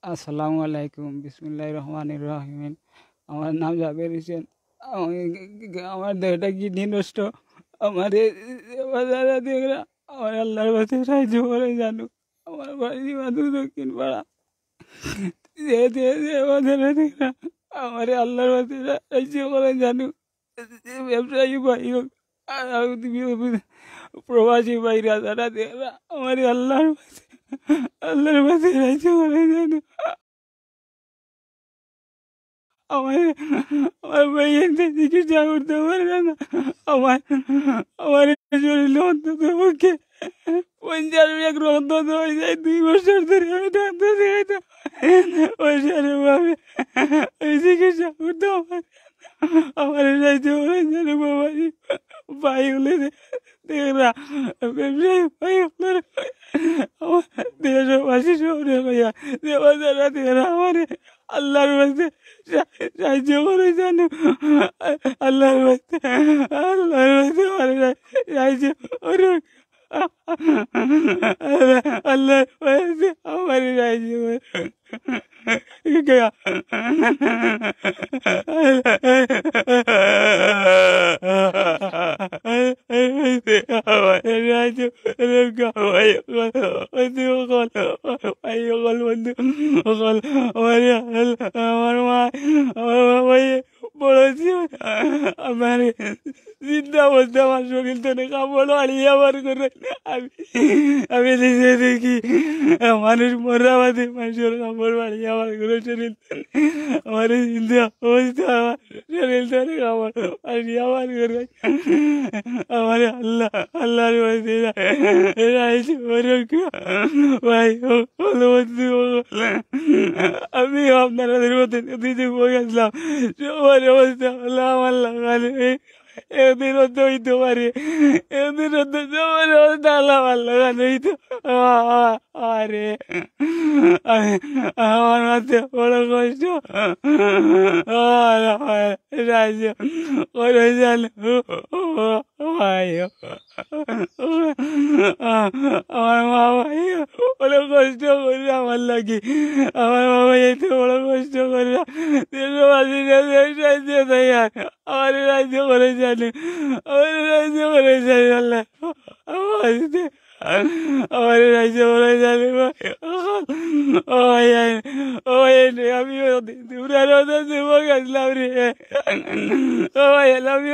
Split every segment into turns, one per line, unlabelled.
আসসালামু আলাইকুম, বিসমিল্লাহির রহমানির রহিম। আমার নাম জাবের হোসেন। আমার দেহটা কিডনি নষ্ট। আমার আমার আল্লাহর কাছে সাহায্য করে জানু। আমার বাড়ি মাদু দক্ষিণ পাড়া। আমার আল্লাহর কাছে সাহায্য করে জানু। ব্যবসায়ী ভাই হোক আর প্রবাসী ভাইরা যারা দেখরা আমার আল্লাহর কাছে সাহায্য করে জানু। আমার আমার ভাইয়ের চিকিৎসা করতে পারে না। আমার আমার শরীরে অন্তত পক্ষে 50 রক্ত হয়ে যায়। 2 বছর ধরে আমি ডাক্তার দেখাইতাম, ওইভাবে আমি চিকিৎসা করতে আমার সাহায্য করে জানো বাবাজি। ভাই হলে দেখরা ব্যবসায়ী ভাই আপনার আমার দেশবাসী শহরে ভাইয়া দেওয়া যারা দেখরা আমার আল্লাহর কাছে সাহায্য করে জানো। আল্লাহর কাছে আমার সাহায্য করে। আল্লাহর কাছে আমার সাহায্য করে। আমার মা বলেছি আমার চিন্তা বলতে আমার শরীর তো কাপড় আড়িয়ে আবার করে আমি আমি নিজে দেখি মানুষ মরা বাদে মানুষের কাপড় বাড়িয়ে আবার করে শরীর আমার চিন্তা অবস্থা আমার শরীর তো কাপড় বাড়িয়ে আবার করে আমার আল্লাহর ভাই আমি আপনাদের মধ্যে দিতে বলেছিলাম সবার অবস্থা হলো আমার লাগালে এদিন হতে হইতে পারে, এদিন হতে সবার অবস্থা আমার লাগানো হইতো। আরে আমার মাঝে বড় কষ্ট রাজ্য করে জানো ভাই। আমার মা ভাই বড় কষ্ট করে আমার লাগে। আমার বাবা এত বড় কষ্ট করে দেশবাসী আমার রাজ্য করে জানে, আমার রাজ্য করে জানে আল্লাহ আমার রাজ্য করে জানে। আমি গেছিলাম রে আমি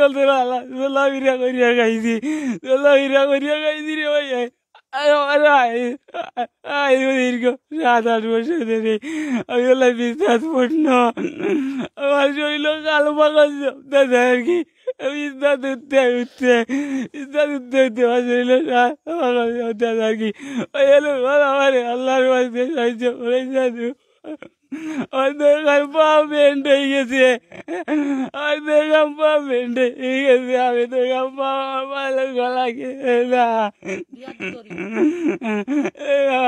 সোলাবিরা করিয়া খাইছি, সোলাবিরা করিয়া খাইছি রে ভাই। দীর্ঘ 7-8 বছর ধরে আমি হলাম বিশ্বাস পূর্ণ। আমার শরীর কালো পাকা জমতেছে আর কি। বিশ্বাস উঠতে উঠতে আমার শরীর পাকা জমতেছে আর কি। ওই হলো আমার আল্লাহর কাছে সাহায্য করে জানো। আমার দেখার পা বেন্ড হয়ে গেছে, আমার দেখার পা বেন্ড হয়ে গেছে। আমি দেখার পা ভালো গলা খেয়ে না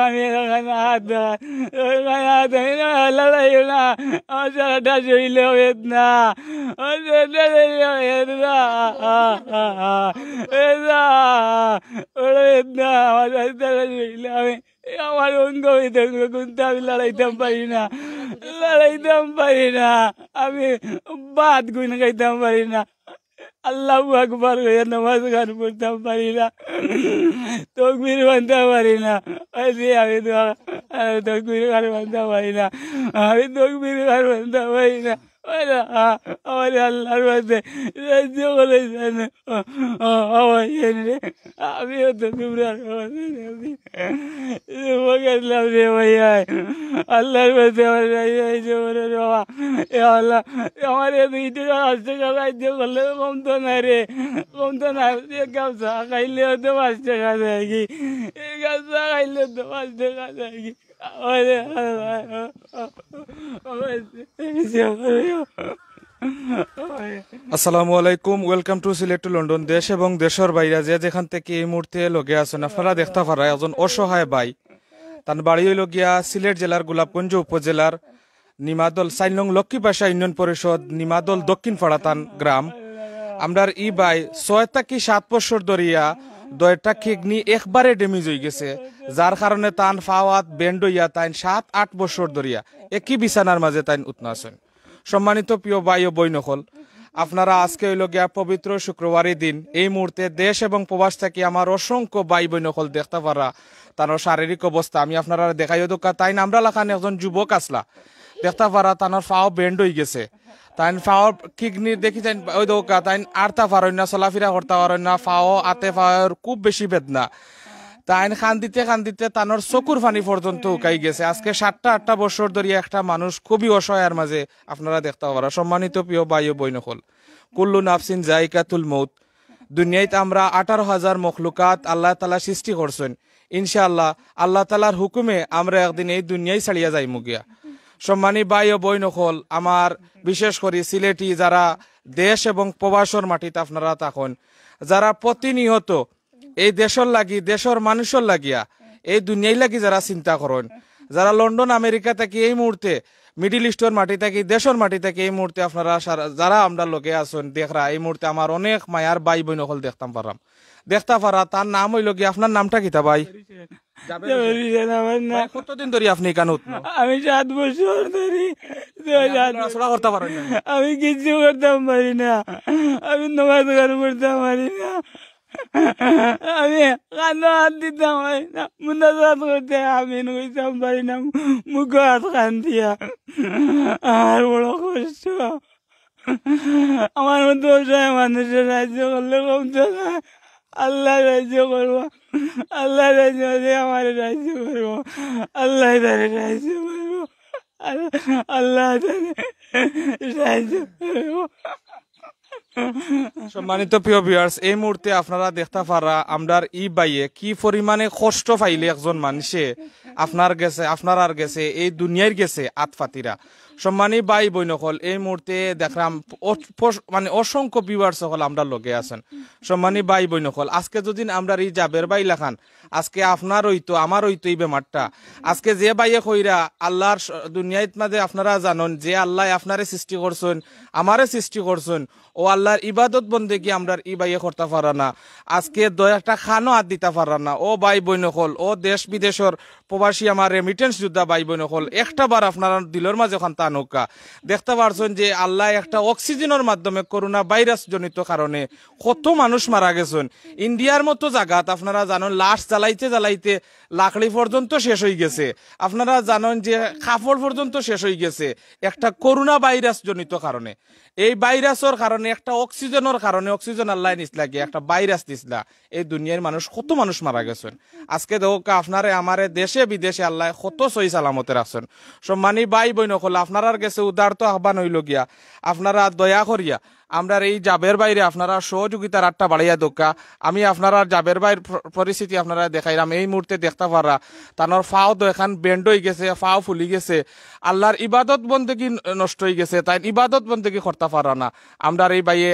আমি হাত লড়াই না। আমার সারাটা শরীর বেদনা, আমার সারাটা শরীর বেদনা বেদনা আমার সারাটা শরীর। আমি আমার অঙ্গ কিন্তু আমি লড়াইতাম পারি না, লড়াইতাম পারি না। আমি ভাত গুণ খাইতাম পারি না, আল্লাহু আকবার হয়ে নামাজ গান পড়তাম পারি না, তকবীর বানতে পারি না। আমি তকবীর গান বানতে পারি না, আমি তকবীর গান বানতে পারি না। আমার আল্লাহর মধ্যে সাহায্য করেছেন। আমিও তো তোমরা গেছিলাম রে ভাইয়া আল্লাহর মধ্যে আমার সাহায্য করে বাবা। আল্লাহ আমার 2 টাকা 5 টাকা সাহায্য করলে কমতো না রে, কমতো না। এক কাপ চা খাইলেও তো 5 টাকা দেয় কি, এক কাপ চা খাইলেও তো 5 টাকা দেয় কি।
আসসালামু আলাইকুম, welcome to Sylhet to London. দেশ এবং দেশের বাইরে যে যেখান থেকে এই মুহূর্তে লগে আছেন আপনারা দেখতে পারা একজন অসহায় ভাই। তার বাড়ি হইল গিয়া সিলেট জেলার গোলাপগঞ্জ উপজেলার নিমাদল 4 নং লক্ষ্মীপাশা ইউনিয়ন পরিষদ নিমাদল দক্ষিণ ফাড়াতান গ্রাম। আমরার ই ভাই 6 থেকে 7 বছর ধরিয়া দয়টা কিডনি একবারে ড্যামেজ হয়ে গেছে, যার কারণে তান ফাওয়াত বেন্ড হইয়া তাইন 7-8 বছর ধরিয়া একই বিছানার মাঝে তাইন উঠনা আছেন। সম্মানিত প্রিয় ভাই ও বই নকল, আপনারা আজকে হইল গিয়া পবিত্র শুক্রবারের দিন এই মুহূর্তে দেশ এবং প্রবাস থেকে আমার অসংখ্য ভাই বই নকল দেখতে পারা তার শারীরিক অবস্থা আমি আপনারা দেখাইও দোকা তাই আমরা লাখান একজন যুবক আসলা দেখতে পারা তানোর ফাও বেন্ড হয়ে গেছে, তাই ফাওয়ার কিডনি দেখি যাই ওই দোকা তাই আরতা পারেন না, চলাফেরা করতে পারেন না, ফাও আতে ফাওয়ার খুব বেশি বেদনা, তাই খান্দিতে তানোর চকুর পানি পর্যন্ত উকাই গেছে। আজকে 7-8 বছর ধরে একটা মানুষ খুবই অসহায়ের মাঝে আপনারা দেখতে পারা। সম্মানিত প্রিয় ভাই ও বই নকল, কুল্লু নাফসিন জায়কাতুল মৌত, দুনিয়াতে আমরা 18,000 মখলুকাত আল্লাহ তাআলা সৃষ্টি করছেন, ইনশাআল্লাহ আল্লাহ তাআলার হুকুমে আমরা একদিন এই দুনিয়ায় ছাড়িয়া যাই মুগিয়া। সম্মানী ভাই ও বই নকল, আমার বিশেষ করে সিলেটি যারা দেশ এবং প্রবাসর মাটিতে আপনারা থাকুন, যারা প্রতিনিয়ত এই দেশের লাগি দেশের মানুষের লাগিয়া এই দুনিয়ায় লাগি যারা চিন্তা করেন, যারা লন্ডন আমেরিকা থেকে এই মুহূর্তে মিডিল ইস্টের মাটি থেকে দেশের মাটি থেকে এই মুহূর্তে আপনারা যারা আমরা লোকে আছেন দেখরা এই মুহূর্তে আমার অনেক মায়ার ভাই বই নকল দেখতাম পারাম দেখতে পারা। তার নাম হইল কি, আপনার নামটা কিতা ভাই? কতদিন ধরে আপনি কেন?
আমি 7 বছর ধরে
করতে পারেন না?
আমি কিছু করতাম পারি না, আমি নামাজ গান করতাম পারি না, আমি কান্না হাত দিতাম পারি না, মুনাজাত করতে আমি কইতাম পারি না, মুখ হাত কান দিয়া। আর বড় কষ্ট, আমার মতো অসহায় মানুষের রাজ্য করলে কমতো না, আল্লাহ রাজ্য করবো, আল্লাহ রাজ্য আমার রাজ্য করবো, আল্লাহ তারে রাজ্য করবো, আল্লাহ তারে রাজ্য করবো।
সম্মানিত প্রিয় ভিউয়ার্স, এই মুহূর্তে আপনারা দেখতে পারা আমরার ই বাইয়ে কি পরিমাণে কষ্ট পাইলে একজন মানুষে আপনার আর গেছে এই দুনিয়ার গেছে আতফাতিরা। সম্মানী ভাই বই নকল, এই মুহূর্তে দেখলাম মানে অসংখ্য ভিউয়ার্স সকল আমরা লগে আছেন। সম্মানী ভাই বই নকল, আজকে যদি আমরা এই জাবের বাই লেখান, আজকে আপনার হইতো আমার হইতো এই বেমারটা, আজকে যে বাইয়ে কইরা আল্লাহর দুনিয়াত মাঝে আপনারা জানেন যে আল্লাহ আপনারে সৃষ্টি করছেন আমারে সৃষ্টি করছেন, ও আল্লাহর ইবাদত বন্দেগী আমরা ই বাইয়ে করতে পারা না, আজকে একটা খানো হাত দিতে পারা না। ও ভাই বই নকল, ও দেশ বিদেশের প্রবাসী আমার রেমিটেন্স যোদ্ধা ভাই বই নকল, একটা বার আপনারা দিলের মাঝে ওখান নৌকা দেখতে পারছেন যে আল্লাহ একটা অক্সিজেনের মাধ্যমে করোনা ভাইরাস জনিত কারণে কত মানুষ মারা গেছেন। ইন্ডিয়ার মতো জায়গাত আপনারা জানেন লাশ জ্বালাইতে লাকড়ি পর্যন্ত শেষ হয়ে গেছে, আপনারা জানেন যে কাপড় পর্যন্ত শেষ হয়ে গেছে একটা করোনা ভাইরাস জনিত কারণে। এই ভাইরাসের কারণে একটা অক্সিজেনের কারণে অক্সিজেন আল্লাহ নিসলা গিয়ে একটা ভাইরাস দিসলা, এই দুনিয়ার মানুষ কত মানুষ মারা গেছেন। আজকে দেখো আপনারে আমারে দেশে বিদেশে আল্লাহ কত সহি সালামতে রাখছেন। সম্মানী ভাই বই নকল, আপনার গেছে উদারত আহ্বান হইল গিয়া আপনারা দয়া করিয়া আমরা এই জাবের বাইরে আপনারা সহযোগিতার আটটা বাড়াইয়া দোকা। আমি আপনারা জাবের বাইর পরিস্থিতি আপনারা দেখাইলাম, এই মুহূর্তে দেখতে পারা তানোর ফাও তো এখন বেন্ড হয়ে গেছে, ফাও ফুলি গেছে, আল্লাহর ইবাদত বন্দেগী নষ্ট হয়ে গেছে, তাই ইবাদত বন্দেগী করতে পারা না। আমরা এই বাইয়ে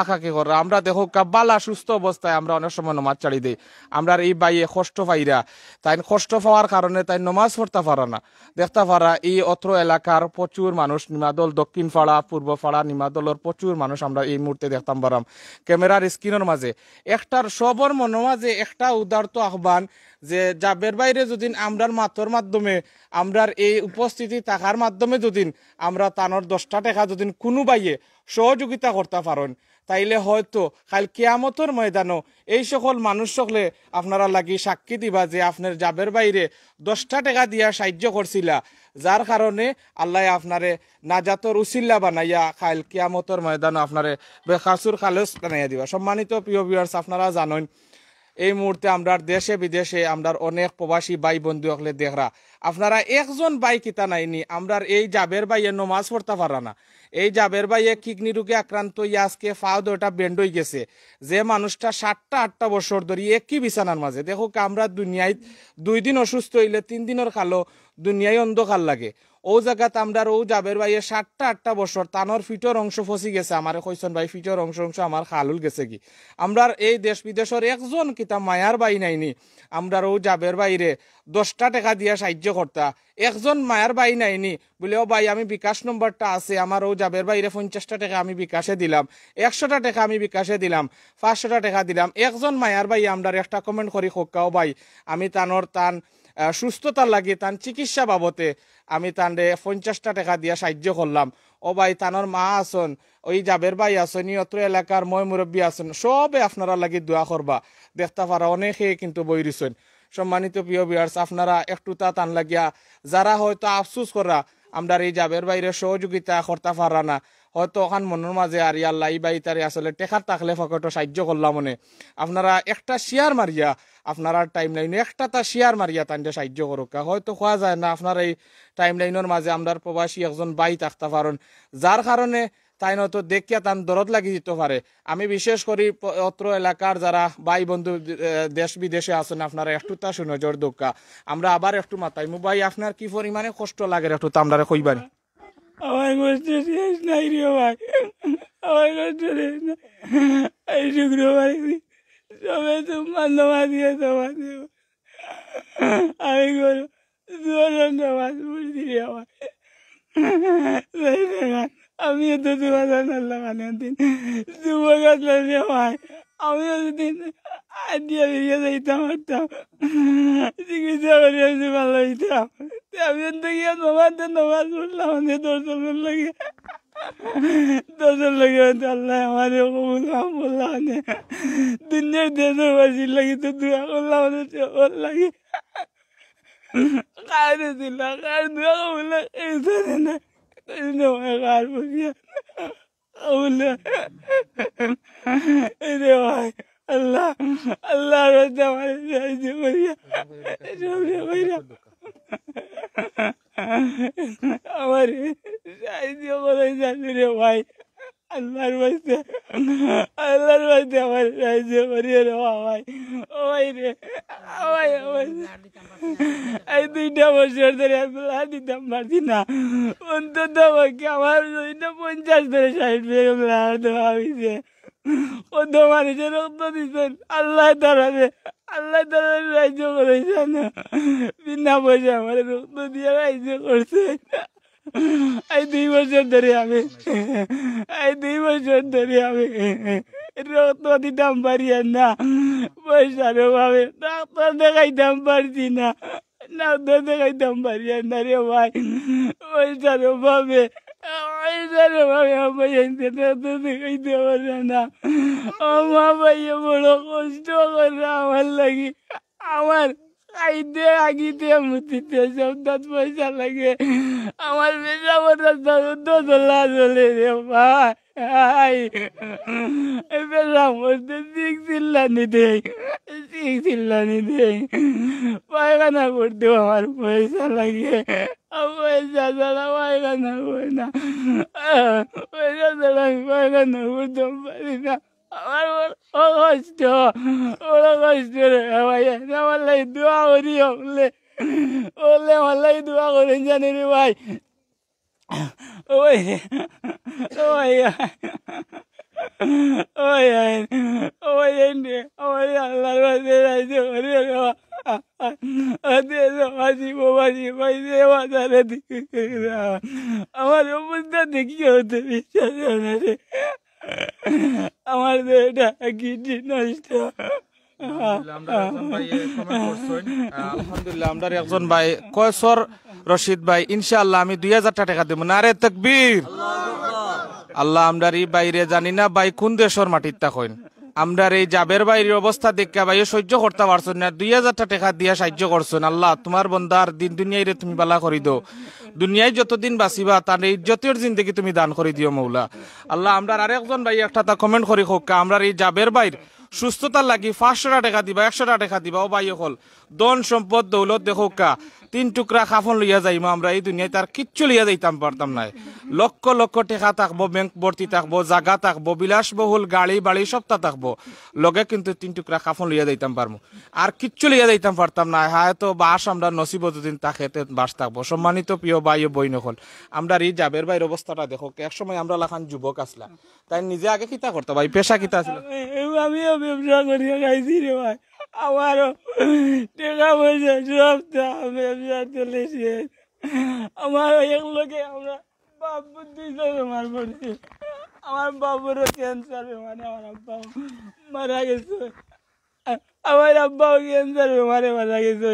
আকাকে করা আমরা দেখো বালা সুস্থ অবস্থায় আমরা অনেক সময় নমাজ ছাড়ি দিই, আমরা এই বাইয়ে কষ্ট পাইরা তাই কষ্ট পাওয়ার কারণে তাই নমাজ পড়তে পারা না। দেখতে পারা এই অত্র এলাকার প্রচুর মানুষ, নিমাদল দক্ষিণ পাড়া পূর্ব পাড়া নিমাদলের প্রচুর মানুষ আমরা এই মুহূর্তে দেখতাম পারাম ক্যামেরার স্ক্রিনের মাঝে। একটার সবর মনের মাঝে একটা উদারত আহ্বান যে জাবের বাইরে যদি আমরার মাতর মাধ্যমে আমরার এই উপস্থিতি থাকার মাধ্যমে যদি আমরা তানোর 10টা টাকা যদি কোনো বাইয়ে সহযোগিতা করতে পারেন, তাইলে হয়তো কাল কিয়ামতের ময়দানও এই সকল মানুষ সকলে আপনারা লাগি সাক্ষী দিবা যে আপনার জাবের বাইরে 10টা টাকা দিয়া সাহায্য করছিলা, যার কারণে আল্লাহ আপনারে নাজাতর উসিল্লা বানাইয়া কাল কিয়ামতের ময়দানও আপনারে বেখাসুর খালেস বানাইয়া দিবা। সম্মানিত প্রিয় ভিউয়ার্স, আপনারা জানেন এই মুহূর্তে আমরা দেশে বিদেশে আমরা অনেক প্রবাসী ভাই বন্ধু হলে দেখরা আপনারা একজন ভাই কিতা নাইনি আমরার এই জাবের ভাইয়ে নমাজ পড়তে পারা না। এই জাবের ভাইয়ে কিডনি রোগে আক্রান্ত হইয়া আজকে ফাও দুটা বেন্ড হয়ে গেছে, যে মানুষটা 7-8 বছর ধরে একই বিছানার মাঝে। দেখো আমরা দুনিয়ায় 2 দিন অসুস্থ হইলে 3 দিনের কালো দুনিয়ায় অন্ধকার লাগে। ও জায়গাত আমরা ও জাবের ভাইয়ে 7-8 বছর তানোর ফিটর অংশ ফসি গেছে, আমার কইসন ভাই ফিটর অংশ আমার খালুল গেছে কি। আমরা এই দেশ বিদেশের একজন কিতা মায়ার ভাই নাইনি আমরা ও জাবের বাইরে 10টা টাকা দিয়া সাহায্য করতা একজন মায়ের বাই নাইনি বলে ও ভাই আমি বিকাশ নম্বরটা আছে আমার ও যাবের বাইরে 50টা টাকা আমি বিকাশে দিলাম 100টা টাকা আমি বিকাশে দিলাম 500টা টাকা দিলাম একজন মায়ার ভাই আমরা একটা কমেন্ট করি হোকাও ভাই আমি তান সুস্থতার লাগে তান চিকিৎসা বাবতে আমি তানরে 50টা টাকা দিয়া সাহায্য করলাম ও ভাই তানোর মা আসন ওই যাবের ভাই আসন অত্র এলাকার মই মুরব্বী আসন সবে আপনারা লাগি দোয়া করবা দেখতে পারা অনেকে কিন্তু বই রইছেন সম্মানিত প্রিয় ভিউয়ার্স আপনারা একটু তান লাগিয়া যারা হয়তো আফসোস করা আমরা এই যাবের বাইরে সহযোগিতা করতে পারা না হয়তো ওখান মনের মাঝে আর আল্লাহ এই বাই তারে আসলে টেকার থাকলে ফকটো সাহায্য করলাম মনে আপনারা একটা শেয়ার মারিয়া আপনারা টাইম লাইনে একটা শেয়ার মারিয়া তানটা সাহায্য করুক হয়তো খোয়া যায় না আপনার এই টাইম লাইনের মাঝে আমরা প্রবাসী একজন বাই থাকতে পারেন যার কারণে তাই নয়তো দেখিয়া তান দরদ লাগি যেতে পারে আমি বিশেষ করি অত্র এলাকার যারা ভাই বন্ধু দেশ বিদেশে আছেন আপনারা একটু তা শুনে জোর দোকা আমরা আবার একটু মাতাইমু ভাই আপনার কি পরিমাণে কষ্ট লাগে একটু তা আমরা কইবানি
আমার কষ্ট শেষ নাই রে ভাই আমার কষ্ট শেষ নাই এই শুক্রবার সবে তো মান্যমা দিয়ে তোমার আমি করো দুজন নামাজ পড়ছি রে আমার আমিও তো তোমার লাগানোর দিন যুবক আসলাম রে ভাই আমিও যদি আইডিয়া বেরিয়ে যাইতাম পারতাম চিকিৎসা করে ভালো হইতাম আমি তো গিয়ে নামাজ পড়লাম আমাদের দর্শন লাগে দর্শন লাগে আল্লাহ আমাদের কবুল বললাম দুনিয়ার দেশবাসীর লাগে তো দোয়া করলাম আমাদের সবার লাগে কারে দিলা কার দোয়া কবুল এই জানে না কার বলিয়া রে ভাই আল্লাহ আল্লাহ আমার সাহায্য করিয়া আমার সাহায্য করে জানি রে ভাই আল্লাহর বাস্তে আমার সাহায্য করিয়া রে ভাই ও ভাই রে ভাই এই 2টা বছর ধরে আমি দিতাম পারছি না অন্তত আমার 50 ধরে 60 বেগম দেওয়া হয়েছে কত মানুষের রক্ত দিচ্ছেন আল্লাহ তারাবে আল্লাহ তারা রাজ্য করেছেন বিনা পয়সা আমার রক্ত দিয়ে রাজ্য করছে এই 2 বছর ধরে আমি রক্ত দিতাম পারি না পয়সার অভাবে ডাক্তার দেখাইতাম পারছি না ডাক্তার দেখাইতাম পারি না রে ভাই পয়সার অভাবে দেখাইতে পারে না মা ভাইয়া বড় কষ্ট করে আমার লাগি আমার খাইতে আগিতে মুতিতে সব দাঁত পয়সা লাগে আমার বেজা বড় দোলা চলে রে ভাই বেজা মরতে চিল্লানি দেয় পায়খানা করতেও আমার পয়সা লাগে পয়সা ছাড়া পায়খানা করি না পয়সা ছাড়া আমি পায়খানা করতে পারি না আমার বড় কষ্ট রে ভাই আমার লাই দোয়া করি আমার লাই দোয়া করেন জানি রে ভাই ওই ওই ওই ওই ওই আল্লাহর কাছে রাইতে করি আমার অবস্থা দেখি হতে বিশ্বাস না রে আমার এটা কিডনি নষ্ট
আলহামদুলিল্লাহ আমরা একজন ভাই কয়সর রশিদ ভাই ইনশাআল্লাহ আমি 2000 টাকা দেব না রে তাকবীর আল্লাহ আমরার এই বাইরে জানি না ভাই কোন দেশের মাটির তা কইন আমরার এই জাবের বাইরের অবস্থা দেখা ভাই সহ্য করতে পারছেন না 2000 টাকা দিয়া সাহায্য করছেন আল্লাহ তোমার বন্দার দিন দুনিয়ায় তুমি বালা করি দাও দুনিয়ায় যতদিন বাঁচিবা তার ইজ্জতের জিন্দগি তুমি দান করে দিও মৌলা আল্লাহ আমরার আরেকজন ভাই একটা তা কমেন্ট করি হোক আমরার এই জাবের বাইর সুস্থতার লাগি 500 টাকা দিবা 100 টাকা দিবা ও ভাই হল ধন সম্পদ দৌলত দেখো কা 3 টুকরা কাফন লইয়া যাইমা আমরা এই দুনিয়ায় তার কিচ্ছু লইয়া যাইতাম পারতাম না লক্ষ লক্ষ টাকা থাকবো ব্যাংক ভর্তি থাকবো জায়গা থাকবো বিলাসবহুল গাড়ি বাড়ি সবটা থাকবো লগে কিন্তু 3 টুকরা কাফন লইয়া যাইতাম পারবো আর কিচ্ছু লইয়া যাইতাম পারতাম না হয়তো বাস আমরা নসিব যতদিন তাকে বাস থাকবো সম্মানিত প্রিয় ভাই ও বই নকল আমরা এই জাবের ভাইয়ের অবস্থাটা দেখো এক সময় আমরা লাখান যুবক আসলাম তাই নিজে আগে কিতা করতো ভাই পেশা কিতা ছিল
আমিও ব্যবসা করিয়া খাইছি রে ভাই আমারও টাকা পয়সা সব ব্যবসা চলেছে। আমার এক লোকে আমরা বাবু দুইজন বেমার পড়ছি। আমার বাবুরও ক্যান্সার বেমারে আমার আব্বা মারা গেছে। আমার আব্বাও ক্যান্সার বেমারে মারা গেছে।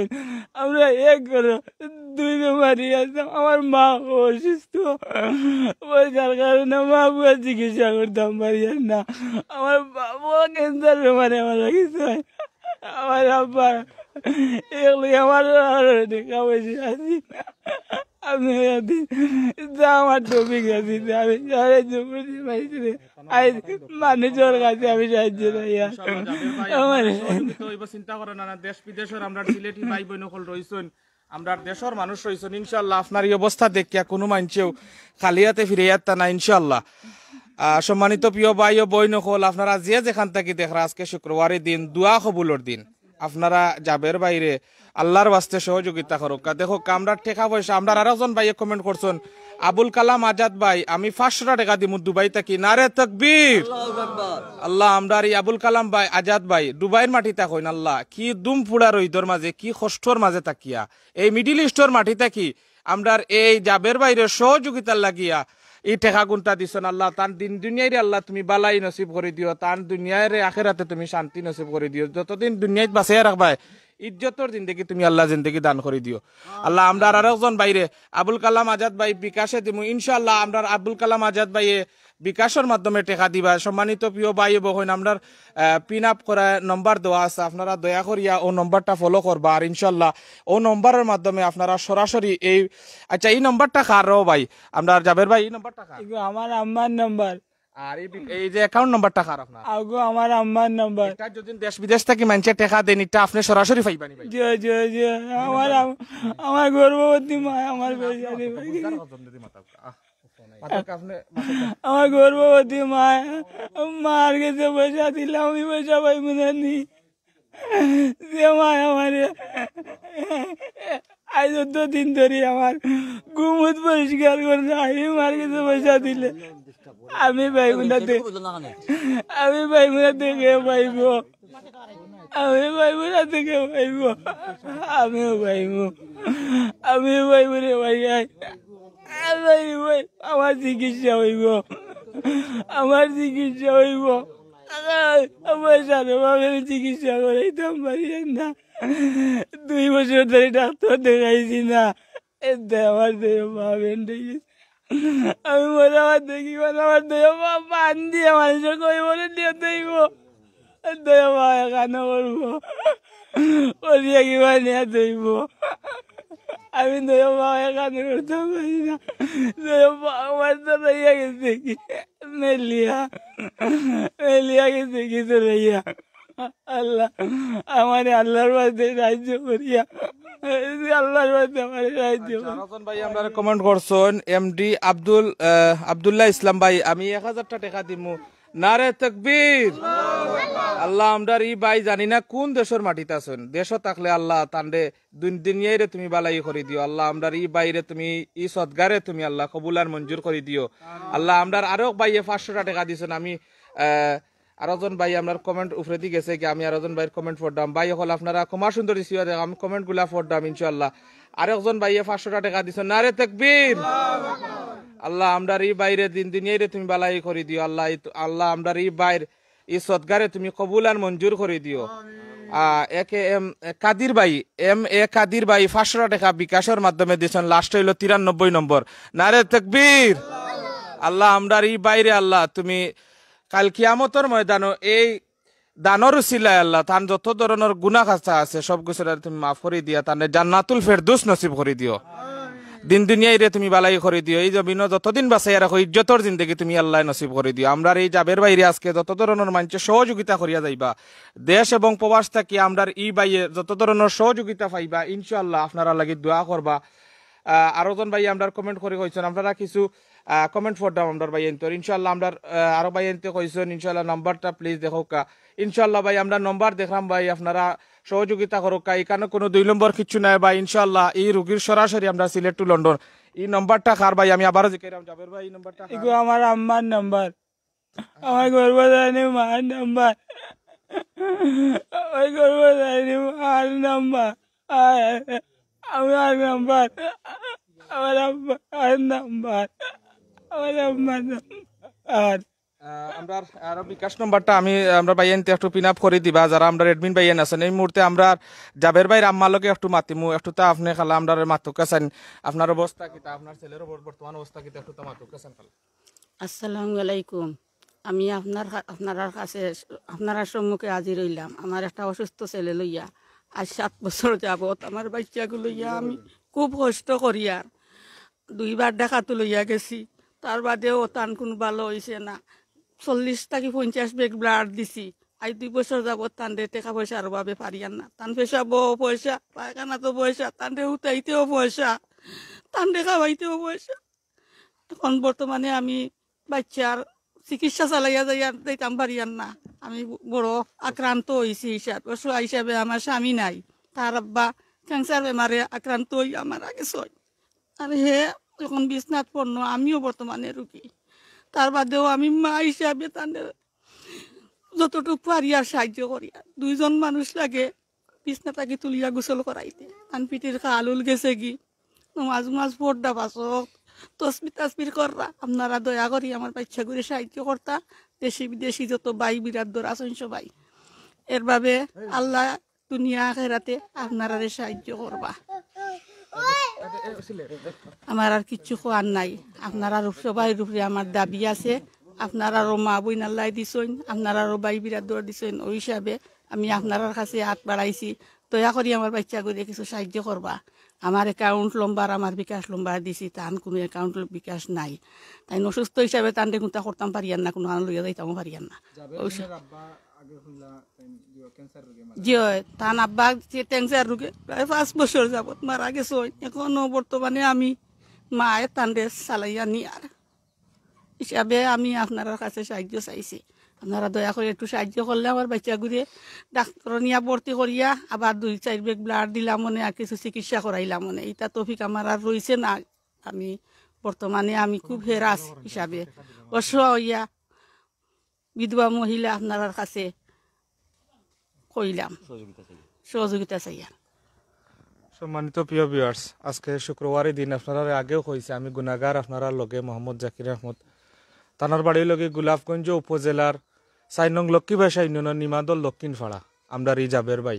আমরা এক করো দুই বেমারি আছে। আমার মা অসুস্থ, পয়সার কারণে মা বুয়া চিকিৎসা করতাম পারি না। আমার বাবুও ক্যান্সার বেমারে মারা গেছে। আমার আব্বা এগুলি আমার টাকা পয়সা আছি। আমি আমার টপিক আছি, আমি সাহায্য করতে পারছি না। মানুষের কাছে আমি সাহায্য
চিন্তা করেন না, দেশ বিদেশের আমরা সিলেটি ভাই বোন সকল রয়েছেন, আমরা দেশের মানুষ রয়েছেন। ইনশাল্লাহ আপনার এই অবস্থা দেখিয়া কোনো মানুষেও খালি হাতে ফিরে যাত্তা না ইনশাল্লাহ। সম্মানিত প্রিয় ভাই ও বই নকল, আপনারা যে যেখান থেকে দেখরা, আজকে শুক্রবারের দিন, দোয়া কবুলের দিন। আপনারা যাবের বাইরে আল্লাহর বাস্তে সহযোগিতা করুক। দেখো আমরা টাকা পয়সা, আমরা আরেকজন ভাইয়ে কমেন্ট করছেন, আবুল কালাম আজাদ ভাই, আমি 500 টাকা দিমু দুবাই থাকি। নারে তাকবীর, আল্লাহ আমরা এই আবুল কালাম ভাই আজাদ ভাই দুবাইয়ের মাটিতে কইন, আল্লাহ কি দুম পুড়া রইদর মাঝে, কি কষ্টর মাঝে তাকিয়া এই মিডিল ইস্টর মাটি থাকি আমরার এই যাবের বাইরে সহযোগিতা লাগিয়া এই টেকা গুণটা দিছেন। আল্লাহ তার দিন দুনিয়ায় আল্লাহ তুমি বালাই নসিব করে দিও, তার দুনিয়ায় আখেরাতে তুমি শান্তি নসিব করে দিও। যতদিন দুনিয়ায় বাঁচিয়ে রাখবাই ইজ্জতর জিন্দগি তুমি আল্লাহ জিন্দগি দান করে দিও। আল্লাহ আমরা আরেকজন বাইরে আবুল কালাম আজাদ ভাই বিকাশে দিমু ইনশাআল্লাহ। আমরা আবুল কালাম আজাদ ভাইয়ে বিকাশের মাধ্যমে টেকা দিবা। সম্মানিত প্রিয় ভাই বহন, আমরা পিন আপ করা নম্বর দেওয়া আছে, আপনারা দয়া করিয়া ও নম্বরটা ফলো করবা। আর ইনশাল্লাহ ও নম্বরের মাধ্যমে আপনারা সরাসরি এই, আচ্ছা এই নম্বরটা কার ভাই, আমরা যাবের ভাই এই নম্বরটা কার?
আমার আম্মার নম্বর।
আর এই যে অ্যাকাউন্ট নাম্বারটা কার আপনার?
আগো আমার আম্মার নম্বর।
এটা যদি দেশ বিদেশ থেকে মানুষে টাকা দেন, এটা আপনি সরাসরি পাইবানি ভাই।
জি জি জি, আমার গর্ভবতী মা আমার পয়সা দিবে। আমার গর্ভবতী মা, মার কাছে পয়সা দিলাম, আমি পয়সা পাইব না নি। যে মা আমার আজ 14 দিন ধরে আমার গুমুত পরিষ্কার করছে, আমি মার কাছে পয়সা দিলে আমি পাইব না, আমি পাইব না থেকে পাইব, আমি পাইব না থেকে পাইব, আমিও পাইব, আমিও পাইব রে ভাই। আমার চিকিৎসা হইব, আমার চিকিৎসা হইব, আমার সারাভাবে চিকিৎসা করাইতাম পারি না। 2 বছর ধরে ডাক্তার দেখাইছি না, আমার দেহ পাবেন। আমি মনে আমার দেখি আমার দেহ পান দিয়ে মানুষের কই বলে দিয়ে দেব, দেহ পা এখানে করবো, করিয়া কিবা নিয়ে দেব। আমি দেহ পা এখানে করতে পারি না, দেহ পা আমার তো রইয়া গেছে কি মেলিয়া, মেলিয়া গেছে কি তো রইয়া। আল্লাহ আমার আল্লাহর বাদে সাহায্য করিয়া, আল্লাহর বাদে আমার সাহায্য।
ভাই আমরা কমেন্ট করছেন এমডি আব্দুল্লাহ ইসলাম ভাই, আমি 1000 টাকা দিমু। নারে তাকবীর, আল্লাহ আমরা এই ভাই জানি না কোন দেশের মাটিতে আছেন, দেশ থাকলে আল্লাহ তান্ডে দুনিয়ায় রে তুমি বালাই করে দিও। আল্লাহ আমরা এই বাইরে তুমি ই সদগারে তুমি আল্লাহ কবুলার মঞ্জুর করে দিও। আল্লাহ আমরা আরো ভাইয়ে 500 টাকা দিয়েছেন। আমি আরেকজন ভাই আপনার কমেন্ট উপরে দিয়ে গেছে কি, আমি আরেকজন ভাইয়ের কমেন্ট পড়লাম। ভাই হল আপনারা কুমার সুন্দর দিছি, আমি কমেন্ট গুলা পড়লাম ইনশাল্লাহ। আরেকজন ভাইয়ে 500 টাকা দিয়েছেন। নারে তাকবীর, আল্লাহ আমরা এই বাইরে দিন দুনিয়ায় তুমি বালাই করে দিও। আল্লাহ আল্লাহ আমরা এই বাইর এই সদগারে তুমি কবুল আর মঞ্জুর করে দিও। একে এম কাদির ভাই, কাদির ভাই 500 টাকা বিকাশের মাধ্যমে দিয়েছেন, লাস্ট হইল 93 নম্বর। নারে তাকবীর, আল্লাহ আমরা এই বাইরে আল্লাহ তুমি কাল কিয়ামতের ময়দানও এই দানর উসিলায় আল্লাহ তান যত ধরনের গুনাহ খাতা আছে সব কিছু তুমি মাফ করে দিয়া, তানে জান্নাতুল ফেরদৌস নসিব করে দিও। দিন দুনিয়ায় রে তুমি বালাই করে দিও। এই জমিন যতদিন বাঁচাই রাখো ইজ্জতর জিন্দগি তুমি আল্লাহ নসিব করে দিও। আমরা এই যাবের বাইরে আজকে যত ধরনের মানুষের সহযোগিতা করিয়া যাইবা, দেশ এবং প্রবাস থাকি আমরা ই বাইয়ে যত ধরনের সহযোগিতা পাইবা ইনশাআল্লাহ আপনারা লাগি দোয়া করবা। আরোজন ভাই আমরা কমেন্ট করে কইছেন, আপনারা কিছু কমেন্ট পড়লাম আমরা ভাই এনতে ইনশাআল্লাহ। আমরা আরো ভাই এনতে কইছেন ইনশাআল্লাহ নাম্বারটা প্লিজ দেখো কা ইনশাআল্লাহ। ভাই আমরা নম্বর দেখলাম ভাই, আপনারা সহযোগিতা করো কা, এখানে কোনো 2 নম্বর কিছু নাই ভাই। ইনশাআল্লাহ এই রোগীর সরাসরি আমরা সিলেট টু লন্ডন। এই নম্বরটা কার ভাই, আমি আবারও জিজ্ঞাসা যাবের ভাই এই নম্বরটা
আমার আম্মার নাম্বার, আমার গর্ভধারণী মার নাম্বার। ওই করবো আর নাম্বার আমার নাম্বার আমার আব্বা আর নাম্বার আমার আম্মার নাম্বার
আমরা আর বিকাশ নম্বরটা আমরা বাইয়েনতে একটু পিন আপ করে দিবা যারা আমরা এডমিন বাইয়েন আছেন এই মুহূর্তে আমরা জাবের ভাই আম্মালকে একটু মাতিমু একটু তা আপনি খালা আমরা মাতুকা চান আপনার অবস্থা কিতা আপনার ছেলের বর্তমান অবস্থা কিতা একটু তা মাতুকা চান খালা।
আসসালামু আলাইকুম। আমি আপনার কাছে আপনার সম্মুখে হাজির হইলাম। আমার একটা অসুস্থ ছেলে লইয়া আজ 7 বছর যাবত আমার বাচ্চাগুলো লইয়া আমি খুব কষ্ট করিয়া 2বার দেখাতো লইয়া গেছি, তার বাদেও তান কোনো ভালো হয়েছে না। 40 থেকে 50 বেগ ব্লাড দিছি। আজ 2 বছর যাবত তানরে টাকা পয়সার অভাবে পারিয়ান না। তান পেশাবও পয়সা, পায়খানা তো পয়সা, তানরে উঠাইতেও পয়সা, তানরে খাওয়াইতেও পয়সা। এখন বর্তমানে আমি বাচ্চার চিকিৎসা চালাইয়া যাইতাম পারিয়ান না। আমি বড় আক্রান্ত হয়েছি হিসাবে আমার স্বামী নাই, তার আব্বা ক্যান্সার বেমারে আক্রান্ত হই আমার আগে ছয়। আর হে এখন বিছনাথ পড়ন, আমিও বর্তমানে রুগী। তার বাদেও আমি মা হিসাবে তাদের যতটুকু পারি আর সাহায্য করি। 2 জন মানুষ লাগে বিছনা তাকে তুলিয়া গোসল করাইতে, কান পিটির খালুল গেছে কি নমাজ পড়া পাছত তসবির কররা। আপনারা দয়া করি আমার বাচ্চা করে সাহায্য করতা। দেশি বিদেশি যত ভাই বিরাদর আছেন সবাই এরভাবে আল্লাহ দুনিয়া আখেরাতে আপনারা সাহায্য করবা। আমার আর কিচ্ছু খোয়ার নাই। আপনারা সবাই রূপে আমার দাবি আছে। আপনারারও মা বইন আল্লাহ দিছেন, আপনারারও ভাই বিরাদর দিছেন। ওই হিসাবে আমি আপনার কাছে হাত বাড়াইছি। দয়া করি আমার বাচ্চা করে কিছু সাহায্য করবা। আমার অ্যাকাউন্ট নম্বর আমার বিকাশ নম্বর দিছি, তান কোনো অ্যাকাউন্ট বিকাশ নাই। তাই অসুস্থ হিসাবে তান কোনটা করতাম পারিয়ান না, কোনো লইয়া যাইতাম পারিয়ান না। জি হয়, তান আব্বা ক্যান্সার রোগে প্রায় 5 বছর যাবত মারা গেছে। এখনো বর্তমানে আমি মায়ের তান্ডে চালাইয়া নিয়ার হিসাবে আমি আপনার কাছে সাহায্য চাইছি। আপনারা দয়া করে একটু সাহায্য করলে আমার বাচ্চা ঘুরে ডাক্তার নিয়ে ভর্তি করিয়া আবার 2-4 বেগ ব্লাড দিলাম মনে, আর কিছু চিকিৎসা করাইলাম মনে। এটা তফিক আমার আর রয়েছে না। আমি বর্তমানে আমি খুব হেরাস হিসাবে অসহায় হইয়া বিধবা মহিলা আপনার কাছে কইলাম সহযোগিতা চাইয়া।
সম্মানিত প্রিয় ভিউয়ার্স, আজকে শুক্রবারের দিন আপনারা আগেও কইছে আমি গুনাগার আপনারা লগে মোহাম্মদ জাকির আহমদ। তানার বাড়ির লগে গোলাপগঞ্জ উপজেলার 4 নং লক্ষ্মীবাসা ইউনিয়নের নিমাদল দক্ষিণপাড়া আমরা ই জাবের ভাই।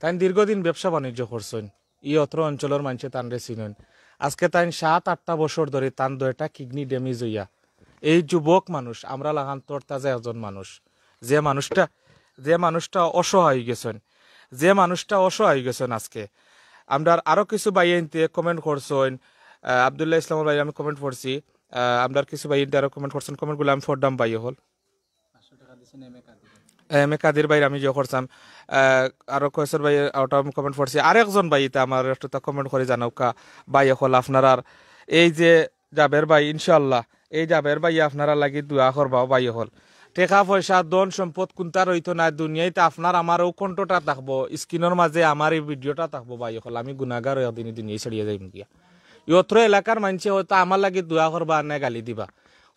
তাই দীর্ঘদিন ব্যবসা বাণিজ্য করছেন। ই অত্র অঞ্চলের মানুষে তানরে চিনেন। আজকে তাই 7-8টা বছর ধরে তান 2টা কিডনি ড্যামেজ হইয়া এই যুবক মানুষ আমরা লাগান তোর তাজা একজন মানুষ, যে মানুষটা অসহায় হয়ে গেছেন আজকে আমরা আরো কিছু ভাইয়েনতে কমেন্ট করছেন। আব্দুল্লাহ ইসলাম ভাই আমি কমেন্ট করছি, আমরা কিছু ভাইয়েনতে আরো কমেন্ট করছেন। কমেন্টগুলো আমি ফরদাম ভাই হল এম এ কাদির ভাই আমি যে করছাম আরো কয়েসর ভাই ওটা আমি কমেন্ট করছি। আরেকজন ভাই এটা আমার একটু কমেন্ট করে জানাও কা ভাই হল আপনার এই যে জাবের ভাই, ইনশাল্লাহ এই জাবের ভাই আপনারা লাগি দোয়া করবা ভাই হল। টাকা পয়সা ধন সম্পদ কোনটা রইতো না দুনিয়াতে আপনার আমার ও কণ্ঠটা থাকবো, স্ক্রিনের মাঝে আমার এই ভিডিওটা থাকবো ভাই হল। আমি গুনাগার দিনে দুনিয়ায় ছড়িয়ে যাই গিয়া ইয়ত্র এলাকার মানুষে হয়তো আমার লাগে দোয়া করবা আর না গালি দিবা,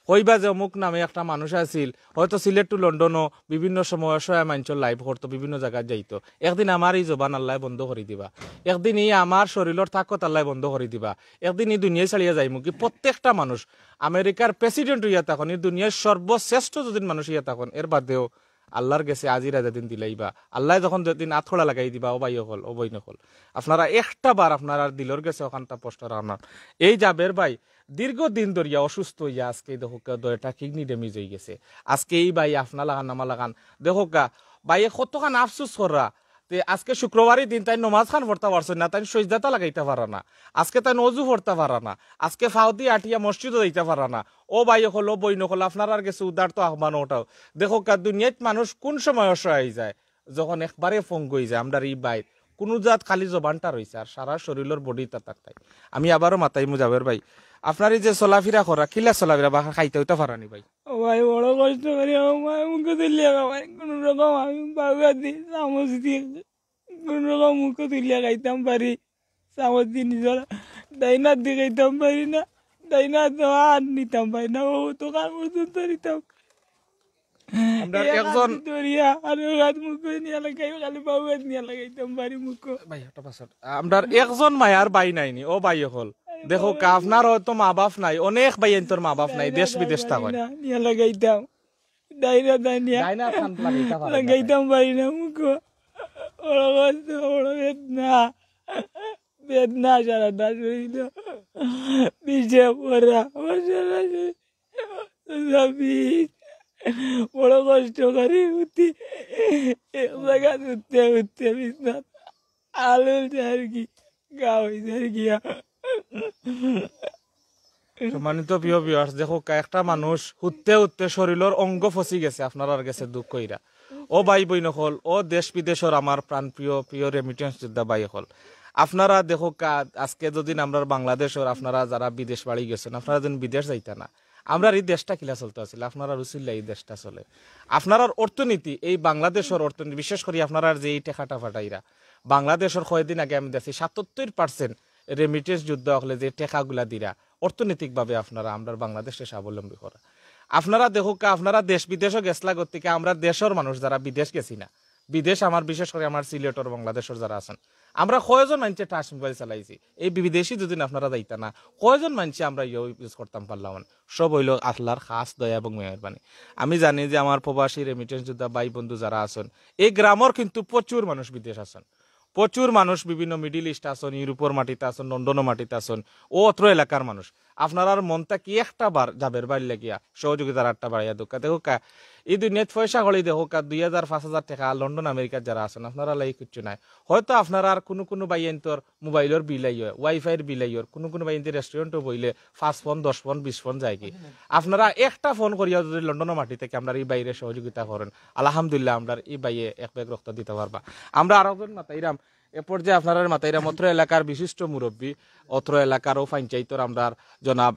কইবা যে অমুক নামে একটা মানুষ আছিল হয়তো সিলেট টু লন্ডনও বিভিন্ন সময় অসহায় মানুষের লাইভ করতো, বিভিন্ন জায়গায় যাইতো। একদিন আমার এই জবান আল্লাহ বন্ধ করে দিবা, একদিন এই আমার শরীরের থাকত আল্লাহ বন্ধ করে দিবা, একদিন এই দুনিয়ায় ছাড়িয়ে যাইমু কি প্রত্যেকটা মানুষ আমেরিকার প্রেসিডেন্ট হইয়া তখন এই দুনিয়ার সর্বশ্রেষ্ঠ যদিন মানুষ হইয়া তখন এর বাদেও আল্লাহর গেছে আজিরা যেদিন দিলাইবা আল্লাহ যখন যেদিন আথড়া লাগাই দিবা ও ভাই হল ও বই নকল আপনারা একটা বার আপনার দিলর গেছে ওখানটা প্রশ্ন রান্নার এই যাবের ভাই দীর্ঘদিন ধরিয়া অসুস্থ হইয়া আজকে দেখো দুইটা কিডনি ড্যামেজ হয়ে গেছে। আজকে এই ভাই আপনার লাগান নামা লাগান দেখো গা ভাইয়ে কতখান আফসুস করা। আজকে শুক্রবারের দিন তাই নমাজ খান পড়তে পারছেন না, তাই সজদাতা লাগাইতে পারা না, আজকে তাই অজু পড়তে পারা না, আজকে ফাউদি আটিয়া মসজিদও যাইতে পারা না। ও ভাই হল ও বই নকল আপনার আর গেছে উদার তো আহ্বান ওটাও দেখো কা দুনিয়াত মানুষ কোন সময় অসহায় যায় যখন একবারে ফঙ্গ হয়ে যায়। আমরা এই ভাই কোনো জাত খালি জবানটা রয়েছে আর সারা শরীরের বডিটা তাই। আমি আবারও মাতাই মুজাবের ভাই আপনার এই যে চলাফেরা করা কিলা চলাফেরা বা খাইতে হইতে পারানি ভাই?
ভাই বড় কষ্ট করি আমার মায়ের মুখে তুলিয়া খাওয়াই, কোন রকম আমি বাবা দিই চামচ দিয়ে কোন রকম মুখে তুলিয়া খাইতাম পারি, চামচ দিয়ে নিজের ডাইনার দিয়ে খাইতাম পারি না, ডাইনার তো আর নিতাম পারি না, ও তো কার পর্যন্ত নিতাম।
আমরা একজন
দরিয়া আর হাত মুখ নিয়ে লাগাই খালি বাবু নিয়ে লাগাইতাম বাড়ি মুখ
ভাই একটা পাছত আমরা একজন মায়ার বাই নাইনি ও বাই হল দেখো কা আপনার হয়তো মা বাপ নাই অনেক ভাই তোর মা বাপ নাই দেশ বিদেশ থাকেন
নিয়ে লাগাইতাম ডাইরা দানিয়া
ডাইনা থান লাগাইতা পারে
লাগাইতাম বাড়ি না মুখ বড় কষ্ট বড় বেদনা সারাটা শরীর পিছিয়ে পড়া বড় কষ্ট করে উঠি এক জায়গা উঠতে উঠতে বিছনাথ আলুর আর কি গা হয়েছে আর কি
সম্মানিত প্রিয় ভিউয়ার্স দেখো একটা মানুষ উঠতে উঠতে শরীরের অঙ্গ ফসি গেছে আপনার গেছে দুঃখ কইরা ও ভাই বইন হল ও দেশ বিদেশের আমার প্রাণ প্রিয় প্রিয় রেমিটেন্স যোদ্ধা ভাই হল আপনারা দেখো আজকে যদি আমরা বাংলাদেশের আপনারা যারা বিদেশ বাড়ি গেছেন আপনারা যেন বিদেশ যাইতা না আমরা এই দেশটা কিলা চলতে আছিল আপনারা রুচিল্লা এই দেশটা চলে আপনার অর্থনীতি এই বাংলাদেশের অর্থনীতি বিশেষ করে আপনারা যে এই টেকাটা ফাটাইরা বাংলাদেশের কয়েকদিন আগে আমি দেখছি 77% রেমিটেন্স যুদ্ধ হলে যে টেকাগুলা দিরা অর্থনৈতিকভাবে আপনারা আমরা বাংলাদেশে স্বাবলম্বী করা আপনারা দেখো আপনারা দেশ বিদেশও গেছলা গতিকে আমরা দেশের মানুষ যারা বিদেশ গেছি না বিদেশ আমার বিশেষ করে আমার সিলেটর বাংলাদেশের যারা আছেন আমরা কয়জন মানুষে টাচ মোবাইল চালাইছি এই বিদেশি যদি আপনারা যাইতা না কয়জন মানুষ আমরা ইউজ করতাম পারলাম সব হইল আল্লাহর খাস দয়া এবং মেহরবানি আমি জানি যে আমার প্রবাসী রেমিটেন্স যোদ্ধা ভাই বন্ধু যারা আছেন এই গ্রামের কিন্তু প্রচুর মানুষ বিদেশ আছেন প্রচুর মানুষ বিভিন্ন মিডিল ইস্ট আসন ইউরোপের মাটিতে আসন লন্ডনের মাটিতে আসন ও অত্র এলাকার মানুষ আপনার মনটা কি একটা বার যাবের বাড়ি লাগিয়া সহযোগিতার আটটা বাড়িয়া দোকা দেখো কা এই দুনিয়াত পয়সা হলে দেখো কা 2000-5000 টাকা লন্ডন আমেরিকার যারা আছেন আপনারা লাই কিচ্ছু নাই হয়তো আপনারা আর কোনো বাইন্তর মোবাইলের বিল আইয় ওয়াইফাইয়ের বিল আইয়র কোনো বাইন্তি রেস্টুরেন্টও বইলে 5 ফোন 10 ফোন 20 ফোন যায় কি আপনারা একটা ফোন করিয়া যদি লন্ডনের মাটি থেকে আমরা এই বাইরে সহযোগিতা করেন আলহামদুলিল্লাহ আমরা এই বাইয়ে এক ব্যাগ রক্ত দিতে পারবা আমরা আরো একজন মাতাইরাম এ পর্যায়ে আপনারা মাতাইরাম অত্র এলাকার বিশিষ্ট মুরব্বী অত্র এলাকারও পঞ্চায়েতর আমরা জনাব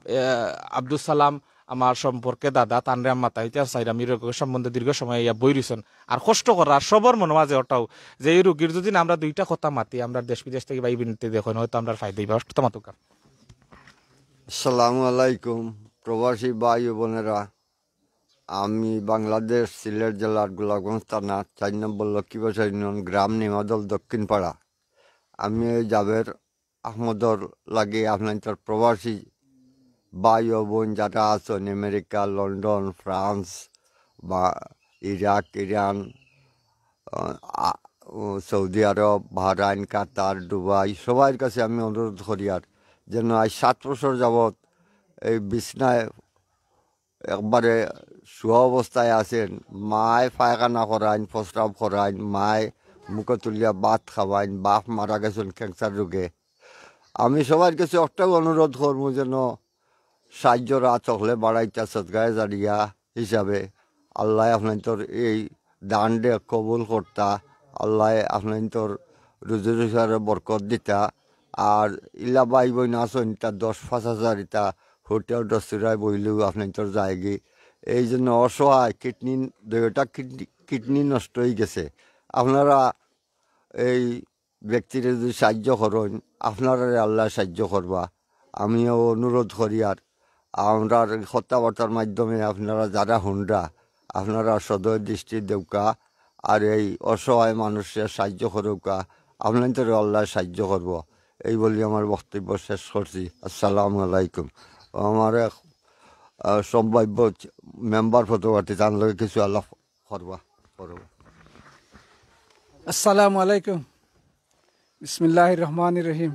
আব্দুল সালাম আমার সম্পর্কে দাদা তানরে মাতা হইতে চাইরাম এই রোগের সম্বন্ধে দীর্ঘ সময় ইয়া বই রইছেন আর কষ্ট করার সবর মনে মাঝে ওটাও যে এই রোগীর যদি আমরা দুইটা কথা মাতি আমরা দেশ বিদেশ থেকে বাই বিনতে দেখুন হয়তো আমরা ফায়দা হইবা অষ্ট মাতুকা
আসসালামু আলাইকুম প্রবাসী ভাই ও বোনেরা আমি বাংলাদেশ সিলেট জেলার গোলাপগঞ্জ থানা 4 নম্বর লক্ষ্মীবাজার ইউনিয়ন গ্রাম নিমাদল দক্ষিণ পাড়া আমি জাবের আহমদর লাগে আপনার প্রবাসী ভাই ও বোন যারা আছেন আমেরিকা লন্ডন ফ্রান্স বা Iraq Iran Saudi Arab Bahrain কাতার দুবাই সবার কাছে আমি অনুরোধ করি আর যেন আজ 7 বছর যাবৎ এই বিছনায় একবারে শুয়া অবস্থায় আছেন মায় পায়খানা করাইন প্রস্রাব করাইন মায় মুখে তুলিয়া ভাত খাওয়াইন বাপ মারা গেছেন ক্যান্সার রোগে আমি সবার কাছে একটাও অনুরোধ করবো যেন সাহায্যর হাত হলে বাড়াইটা সদগায় জারিয়া হিসাবে আল্লাহ আপনার তোর এই দান্ডে কবুল করতা আল্লাহ আপনার তোর রুজি রোজগারের বরকত দিতা আর ইলা বাই বই না আসেন তা 10-5 হাজার ইতা হোটেল দস্তুরায় বইলেও আপনার তোর যায়গি এই জন্য অসহায় দুইটা কিডনি নষ্ট হয়ে গেছে আপনারা এই ব্যক্তির যদি সাহায্য করেন আপনারা আল্লাহ সাহায্য করবা আমিও অনুরোধ করি আর আমরা কথাবার্তার মাধ্যমে আপনারা যারা হুন্ডা আপনারা সদয় দৃষ্টি দেউকা আর এই অসহায় মানুষের সাহায্য করুকা আপনাদের আল্লাহ সাহায্য করব এই বলি আমার বক্তব্য শেষ করছি আসসালামু আলাইকুম আমার এক সম্ভাব্য মেম্বার ফটোগ্রাফি তার লগে কিছু আল্লাহ করবা
আসসালামু আলাইকুম বিসমিল্লাহির রহমানির রহিম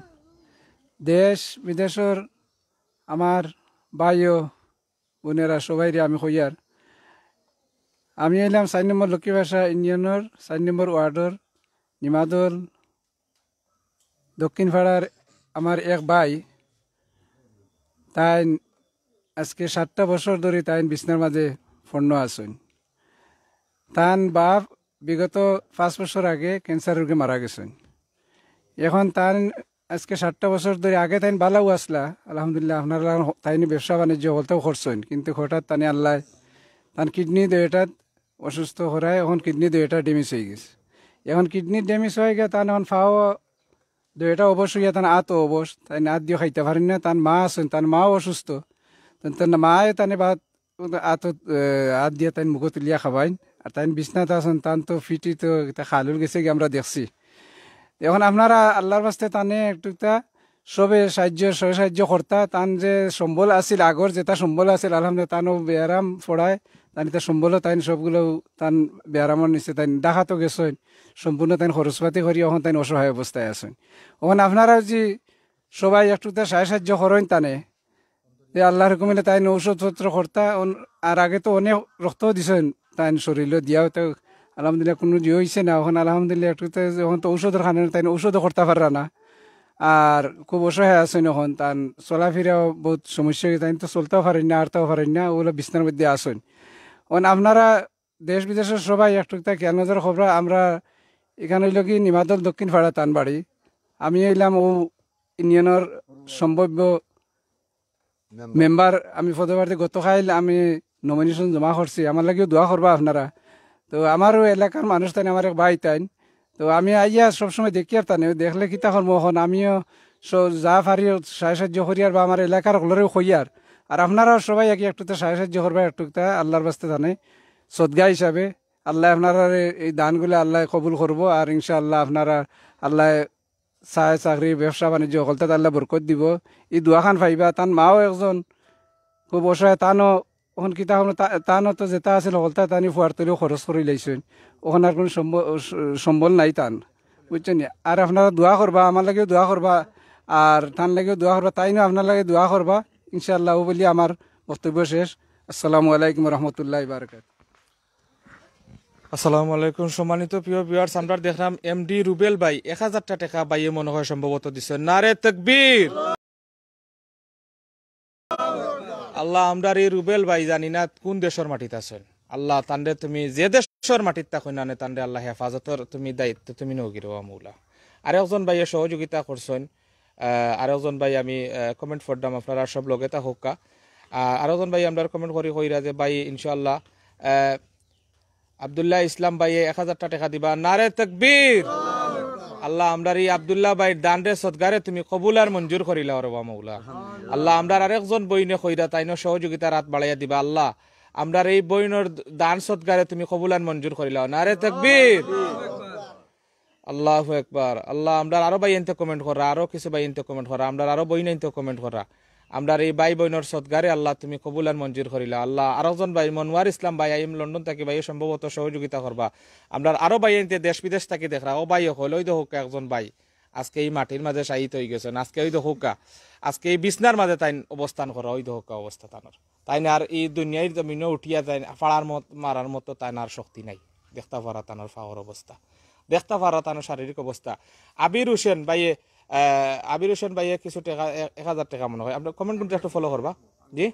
দেশ বিদেশের আমার ভাই ও বোনেরা সবাইরে আমি কইয়ার আমি এলাম 4 নম্বর লক্ষ্মীবাসা ইউনিয়নের 4 নম্বর ওয়ার্ডর নিমাদল দক্ষিণ পাড়ার আমার এক ভাই তাই আজকে 7টা বছর ধরে তাই বিছনার মাঝে ফন্ন আছেন তান বাপ বিগত 5 বছর আগে ক্যান্সার রোগে মারা গেছেন এখন তান আজকে 7টা বছর ধরে আগে তাই ভালোও আসলা আলহামদুলিল্লাহ আপনারা তাই ব্যবসা বাণিজ্য হলতেও করছেন কিন্তু হঠাৎ তানি আল্লাহ তার কিডনি দুইটা অসুস্থ করায় এখন কিডনি দুইটা ড্যামেজ হয়ে গেছে এখন কিডনি ড্যামেজ হয়ে গিয়ে তার এখন ফাও দুইটা অবশ্যই তার আতও অবশ তাই আত দিয়ে খাইতে পারেন না তার মা আছেন তার মাও অসুস্থ তার মায়ে তানে ভাত আত দিয়ে তাই মুখ তুলিয়া খাবাইন আর তাই বিছনাত আছেন তান তো ফিটি তো খালুর গেছে কি আমরা দেখছি। এখন আপনারা আল্লাহর বাস্তে তানে একটুটা সবে সাহায্য কর্তা তান যে সম্বল আছিল আগর যেটা সম্বল আছিল আলহামদুলিল্লাহ তানও ব্যায়াম পড়ায় তান এটা সম্বলও তাই সবগুলো তান ব্যায়ামর নিচে তাই ডাকাতো গেছেন সম্পূর্ণ তাই খরচপাতি করি এখন তাই অসহায় অবস্থায় আছেন। এখন আপনারা যে সবাই একটুটা সাহায্য করেন তানে যে আল্লাহর হুকুমিলে তাই ঔষধপত্র কর্তা আর আগে তো অনেক রক্তও দিছেন তাই শরীরে দিয়াও তো আলহামদুলিল্লাহ কোনো ইয়ে হয়েছে না। এখন আলহামদুলিল্লাহ একটুতে এখন তো ঔষধের খানে তাই ঔষধও করতে পারা না আর খুব অসহায় আছেন। এখন তান চলাফেরাও বহুত সমস্যা তাই তো চলতেও পারেন না আরতেও পারেন না ওগুলো বিছনার মধ্যে আসেন। এখন আপনারা দেশ বিদেশের সবাই একটুটা খেয়াল নজর খবর আমরা এখানে হইল কি নিমাদল দক্ষিণ পাড়া তান বাড়ি আমি এলাম ও ইউনিয়নের সম্ভাব্য মেম্বার আমি পদপ্রার্থী গতকাল আমি নমিনেশন জমা করছি আমার লাগেও দোয়া করবা আপনারা। তো আমারও এলাকার মানুষ তাই আমার এক ভাই তাই তো আমি আইয়া সবসময় দেখি আর তানে দেখলে কিতা করবো এখন আমিও যা পারি সাহায্য করি আর বা আমার এলাকার হলেও হইয়ার আর আপনারা সবাই একটুতে সাহায্য করবা একটুটা আল্লাহর বাস্তে জানে সদগা হিসাবে আল্লাহ আপনারা এই দানগুলো আল্লাহ কবুল করবো আর ইনশাআল্লাহ আপনারা আল্লাহ চাকরি ব্যবসা বাণিজ্য সকলতে আল্লাহ বরকত দিব। এই দোয়াখান পাইবা তান মাও একজন খুব অসহায় তানও ওখান কিতা তানও তো যেটা আছিল সকলতা টানি ফুয়ার তলেও খরচ করে লাইছেন ওখানে আর কোনো সম্বল নাই টান বুঝছেন। আর আপনারা দোয়া করবা আমার লাগেও দোয়া করবা আর টান লাগেও দোয়া করবা তাই না আপনার লাগে দোয়া করবা ইনশাআল্লাহ বলি আমার বক্তব্য শেষ। আসসালামু আলাইকুম রহমতুল্লাহ বারকাত।
আসসালামু আলাইকুম সম্মানিত প্রিয় ভিউয়ার্স, আমরা দেখলাম এমডি রুবেল ভাই 1000 টাকা বাইয়ে মনে হয় সম্ভবত দিচ্ছেন। নারে তাকবীর। আল্লাহ আমরা এই রুবেল ভাই জানি না কোন দেশের মাটিতে আছেন, আল্লাহ তান্ডে তুমি যে দেশের মাটিতে থাকুন না তান্ডে আল্লাহ হেফাজতর তুমি দায়িত্ব তুমি নগির মৌলা। আরেকজন ভাইয়ে সহযোগিতা করছেন, আরেকজন ভাই আমি কমেন্ট করলাম আপনারা সব লগে তা হোকা। আরেকজন ভাই আমরা কমেন্ট করি কইরা যে ভাই ইনশাআল্লাহ আব্দুল্লাহ ইসলাম ভাই 1000 টাকা দিবা। নারে তাকবীর। আল্লাহ আমরা এই আব্দুল্লাহ ভাই দানরে সদগারে তুমি কবুল আর মঞ্জুর করিলা রে মৌলা। আল্লাহ আমরা আরেকজন বইনে কইরা তাইনো সহযোগিতা রাত বাড়াইয়া দিবা। আল্লাহ আমরা এই বইনের দান সদগারে তুমি কবুল আর মঞ্জুর করিলা। নারে তাকবীর। আল্লাহু আকবার। আল্লাহ আমরা আরো ভাই এনতে কমেন্ট করা, আরো কিছু ভাই এনতে কমেন্ট করা, আমরা আরো বই নাইতে কমেন্ট করা। আমরা এই ভাই বোনের সদগারে আল্লাহ তুমি কবুল আর মঞ্জুর করিলা। আল্লাহ আরেকজন ভাই মনোয়ার ইসলাম ভাই আইম লন্ডন থেকে ভাই সম্ভবত সহযোগিতা করবা। আমরা আরো ভাই এনতে দেশ বিদেশ থেকে দেখরা ও ভাই হল ওই হোক একজন ভাই আজকে এই মাটির মাঝে শাহিত হয়ে গেছেন, আজকে ওই হোকা আজকে এই বিছনার মাঝে তাই অবস্থান করা ওই হোকা অবস্থা তানোর তাই না আর এই দুনিয়ার জমিনে উঠিয়া তাই ফাড়ার মত মারার মতো তাই আর শক্তি নাই। দেখতে পারা তানোর ফাওয়ার অবস্থা, দেখতে পারা তানোর শারীরিক অবস্থা। আবির হোসেন ভাইয়ে কিছু টাকা 1000 টাকা মনে হয় আপনার কমেন্ট কিন্তু একটু ফলো করবা। জি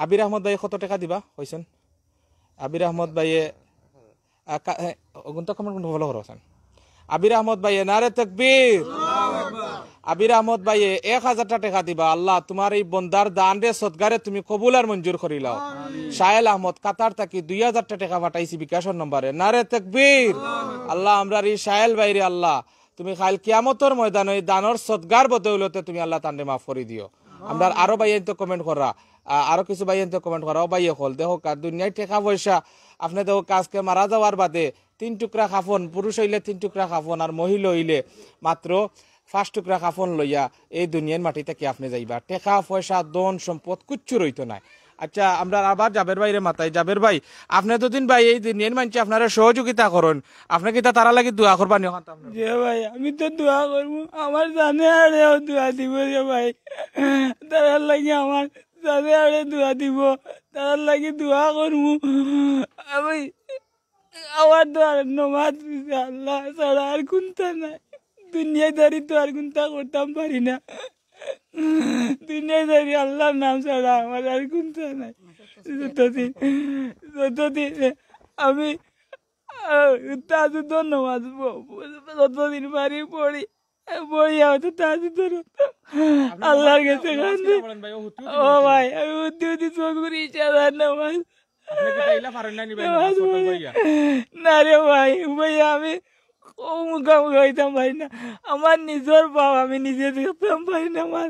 আবির আহমদ ভাই কত টাকা দিবা হয়েছেন? আবির আহমদ ভাইয়ে কমেন্ট কিন্তু ফলো করছেন। আবির আহমদ ভাইয়ে নারে তাকবীর। আবির আহমদ ভাইয়ে 1000 টাকা দিবা। আল্লাহ তোমার এই বন্দার দান রে সদগারে তুমি কবুল আর মঞ্জুর করিলাও। শাহেল আহমদ কাতার থাকি 2000 টাকা পাঠাইছি বিকাশের নম্বরে। নারে তাকবীর। আল্লাহ আমরা এই শাহেল ভাইরে আল্লাহ তুমি খাইল কিয়ামতের ময়দানে দানর সদগার বদৌলতে তুমি আল্লাহ তান্ডে মাফ করে দিও। আমরা আরো ভাই এনতে কমেন্ট করা, আরো কিছু ভাই এনতে কমেন্ট করা। ও ভাই হল দেখো কার দুনিয়ায় টাকা পয়সা আপনি দেখো কাজকে মারা যাওয়ার বাদে 3 টুকরা কাফন, পুরুষ হইলে 3 টুকরা কাফন আর মহিলা হইলে মাত্র 5 টুকরা কাফন লইয়া এই দুনিয়ার মাটিতে কি আপনি যাইবা। টাকা পয়সা ধন সম্পদ কিচ্ছু রইতো নাই। আচ্ছা আমরা আবার জাবের ভাইরে মাতাই। জাবের ভাই আপনি দুদিন ভাই এই দুনিয়ার মানুষ আপনারা সহযোগিতা করেন, আপনি কি তারা লাগি দোয়া করবা নি?
যে ভাই আমি তো দোয়া করবো, আমার জানে আরেও দোয়া দিব রে ভাই, তার লাগে আমার জানে আরে দোয়া দিব, তার লাগে দোয়া করবো। আমি আমার তো আর নমাজ আল্লাহ ছাড়া আর কোনটা নাই। দুনিয়াদারি তো আর কোনটা করতাম পারি না, দুনিয়াদারি আল্লাহর নাম ছাড়া আমার আর কোনটা নাই। যতদিন আমি তাজুদ নমাজ যতদিন পারি পড়ি বইয়া হতো তাজুদ আল্লাহর কাছে ও ভাই আমি উদ্দি চোখ করি নামাজ না রে ভাই ভাইয়া আমি মুখামুখি হইতাম পারি না। আমার নিজের পাও আমি নিজে দেখতাম পারি না। আমার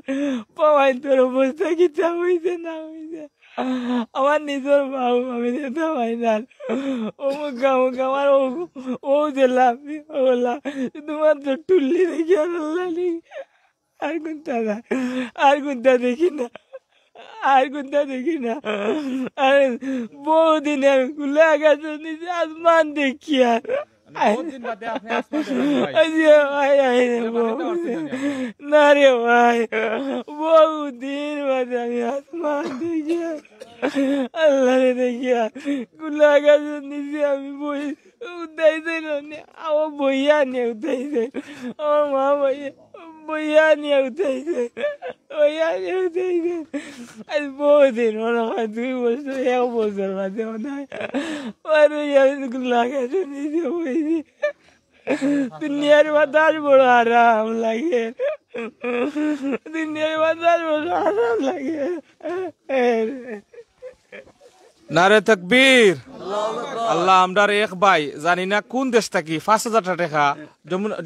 পাওয়াই তোর অবস্থা কিতা হয়েছে না হয়েছে। আমার নিজের বাবু আমি যেতে পাই না অমুক আমুক আমার ও দিলাম ওলা শুধুমাত্র টুল্লি দেখি আর আল্লাহ দেখি আর কোনটা না আর কোনটা দেখি না আর কোনটা দেখি না আর বহুদিন আমি খুলে গেছে নিজে আসমান দেখি আর না রে ভাই বহুদিন বাদে আমি আসমান দেখি আল্লাহ রে দেখিয়া গুলা গাছের নিচে আমি বই উঠাইছে আমার বইয়া নিয়ে উঠাইছে আমার মা বইয়া নিয়ে উঠাইছে বইয়া নিয়ে উঠাইছে আজ বহুদিন মনে হয় 2 বছর 1 বছর বাদে মনে হয় আমি গুলা গাছের নিচে বইছি দুনিয়ার বাতাস বড় আরাম লাগে দুনিয়ার বাতাস বড় আরাম লাগে
নারে তাকবীর আল্লাহ আমরার এক ভাই জানি না কোন দেশ থাকি 5,000 টাকা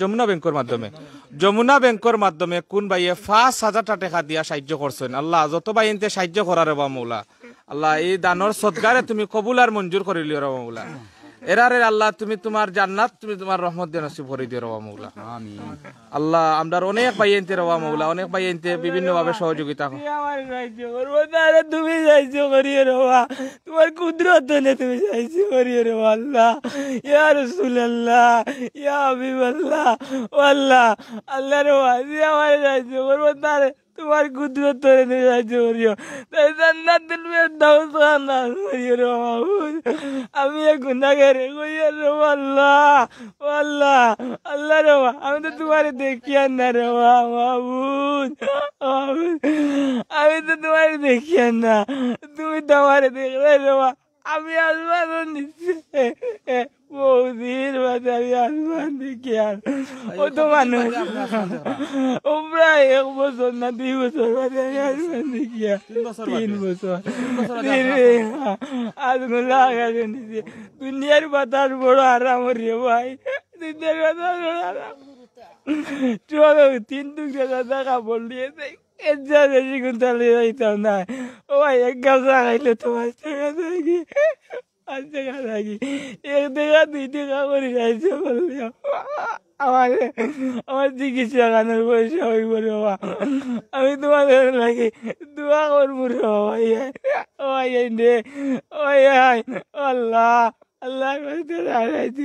যমুনা ব্যাংকের মাধ্যমে কোন ভাইয়ে 5,000 টাকা দিয়া সাহায্য করছেন আল্লাহ যত ভাই এনতে সাহায্য করার রবা মৌলা আল্লাহ এই দানর সদগারে তুমি কবুল আর মঞ্জুর করে লিও রবা মৌলা এরারে আল্লাহ তুমি তোমার জান্নাত তুমি তোমার রহমত দিয়ে নসিব করে দিও রবা মৌলা আমিন আল্লাহ আমরার অনেক ভাই এনতে রবা মৌলা অনেক ভাই এনতে বিভিন্ন ভাবে সহযোগিতা
আমার সাহায্য করবো তাহলে তুমি সাহায্য করিয়ে রবা তোমার কুদরত নে তুমি সাহায্য করিয়ে রবা আল্লাহ ইয়া রাসূলুল্লাহ ইয়া হাবিবাল্লাহ আল্লাহ আল্লাহ রবা আমার সাহায্য করবো তাহলে তোমার কুদরত নে সাহায্য করিও তাই জান্নাতুল ফেরদাউস খানা করিও রবা আমি গুনাহগার কইয়া রবা আল্লাহ আল্লাহ আল্লাহ রবা আমি তো তোমার দেখি না রবা মাবুদ আমি তো তোমার দেখি না তুমি তো আমার দেখলে রবা আমি আসমান নিচ্ছে বহুদিন বাদে আমি আসমান দেখি আর ও তো মানুষ ও প্রায় 1 বছর না 2 বছর বাদে আমি আসমান দেখি 3 বছর আজগুলো লাগাতে নিচ্ছে দুনিয়ার বাতাস বড় আরাম রে ভাই দুনিয়ার বাতাস বড় আরাম 3 টাকা বললিয়ে দেয় এর যা বেশি কোনটা লিয়ে যাইতাম না ও ভাই 1 গাছ লাগাইলে তো 5 টাকা থাকি 5 টাকা থাকি 1 টাকা 2 টাকা করে সাহায্য করলে আমার চিকিৎসা খানোর পয়সা হইব রে বাবা আমি তোমাদের লাগে দোয়া করবো রে বাবা ওই রে ওই আল্লাহ আল্লাহর বাড়িতে সাহায্য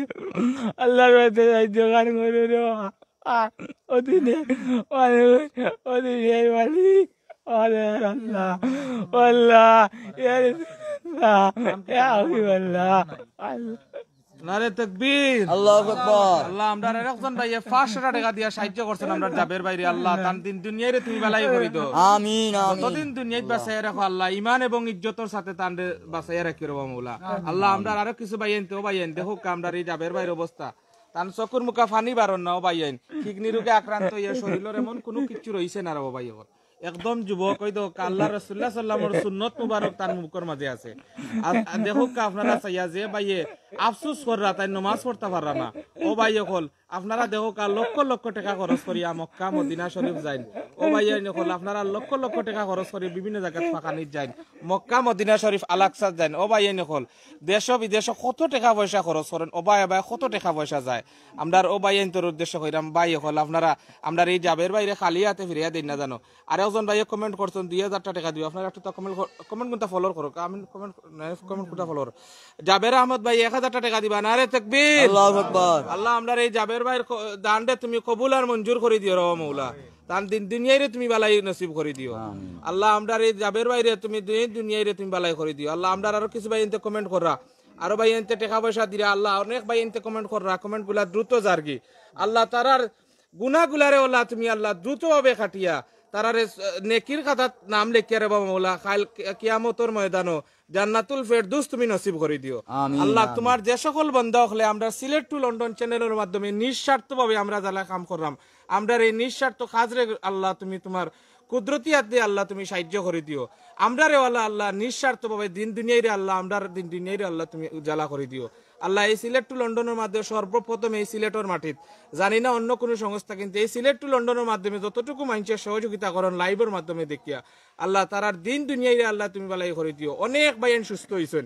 আল্লাহর বাড়িতে সাহায্য গান করো রে বাবা ও দুনিয়ার মালিক আল্লাহ আল্লাহ
নারে তাকবীর
আল্লাহু আকবার
আল্লাহ আমরা একজন ভাই 500 টাকা দিয়া সাহায্য করছেন আমরা জাবের বাইরে আল্লাহ তান দিন দুনিয়ারে তুমি বালাই করি দাও
আমিন আমিন
ততদিন দুনিয়ায় বাঁচাইয়া রাখো আল্লাহ ঈমান এবং ইজ্জতের সাথে তানরে বাঁচাইয়া রাখি রবা মাওলা আল্লাহ আমরা আরো কিছু ভাই এনতে হোক আমরা এই জাবের বাইরে অবস্থা তান চকুর মুখা ফানি বারণ না ও ভাই আইন কিডনি রোগে আক্রান্ত হইয়া শরীরের এমন কোনো কিছু রইছে না রে ভাই একদম যুবক কই তো আল্লাহ রাসূলুল্লাহ সাল্লাল্লাহু আলাইহি সুন্নাত মুবারক তার মুখের মাঝে আছে আর দেখো আপনারা চাইয়া যে ভাইয়ে আফসোস কররা তাই নামাজ পড়তে পাররা না ও ভাই হল আপনারা দেখো লক্ষ লক্ষ টাকা খরচ করিয়া মক্কা মদিনা শরীফ যাইন ও ভাই হল আপনারা লক্ষ লক্ষ টাকা খরচ করে বিভিন্ন জায়গায় ফাঁকানিত যাইন মক্কা মদিনা শরীফ আলাকসা যাইন ও ভাই হল দেশ বিদেশ কত টাকা পয়সা খরচ করেন ও ভাই কত টাকা পয়সা যায় আমরা ও ভাই তোর উদ্দেশ্য কইরাম ভাই হল আপনারা আমরা এই জাবের বাইরে খালি হাতে ফিরিয়া দিন না জানো আর একজন ভাই কমেন্ট করছেন 2000 টাকা দিও আপনারা একটু কমেন্ট কোনটা ফলো করো আমি কমেন্ট কোনটা ফলো করো জাবের আহমদ ভাই 1000 টাকা দিবা নারে তাকবীর
আল্লাহু আকবার
আল্লাহ আমরা এই জাবের ভাইয়ের দানটা তুমি কবুল আর মঞ্জুর করে দিও রব মাওলা তান দিন দুনিয়ারে তুমি বালাই নসিব করে দিও আল্লাহ আমরা এই জাবের ভাইরে তুমি দুনিয়ারে তুমি বালাই করে দিও আল্লাহ আমরা আরো কিছু ভাই এনতে কমেন্ট কররা আরো ভাই এনতে টাকা পয়সা দিরা আল্লাহ অনেক ভাই এনতে কমেন্ট কররা কমেন্ট গুলা দ্রুত জারগি আল্লাহ তারার গুনাহগুলারে আল্লাহ তুমি আল্লাহ দ্রুতভাবে কাটিয়া তারারে নেকির খাতাত নাম লিখিয়া রে বাবা মাওলা কাল কিয়ামতের ময়দানো জান্নাতুল ফেরদৌস তুমি নসিব করে দিও আল্লাহ তোমার যে সকল বান্দা হলে আমরা সিলেট টু লন্ডন চ্যানেলের মাধ্যমে নিঃস্বার্থভাবে আমরা যারা কাম করলাম আমরা এই নিঃস্বার্থ কাজরে আল্লাহ তুমি তোমার কুদরতি হাত দিয়ে আল্লাহ তুমি সাহায্য করে দিও। আমরা রে আল্লাহ নিঃস্বার্থভাবে দিন দুনিয়ায় রে আল্লাহ আমরা দিন দুনিয়ায় রে আল্লাহ তুমি উজালা করে দিও। আল্লাহ এই সিলেট টু লন্ডনের মাধ্যমে সর্বপ্রথম এই সিলেটের মাটিত জানি না অন্য কোনো সংস্থা, কিন্তু এই সিলেট টু লন্ডনের মাধ্যমে যতটুকু মানুষের সহযোগিতা করেন লাইভের মাধ্যমে দেখিয়া আল্লাহ তারার দিন দুনিয়ায় রে আল্লাহ তুমি বালাই করে দিও। অনেক ভাইয়েন সুস্থ হয়েছেন।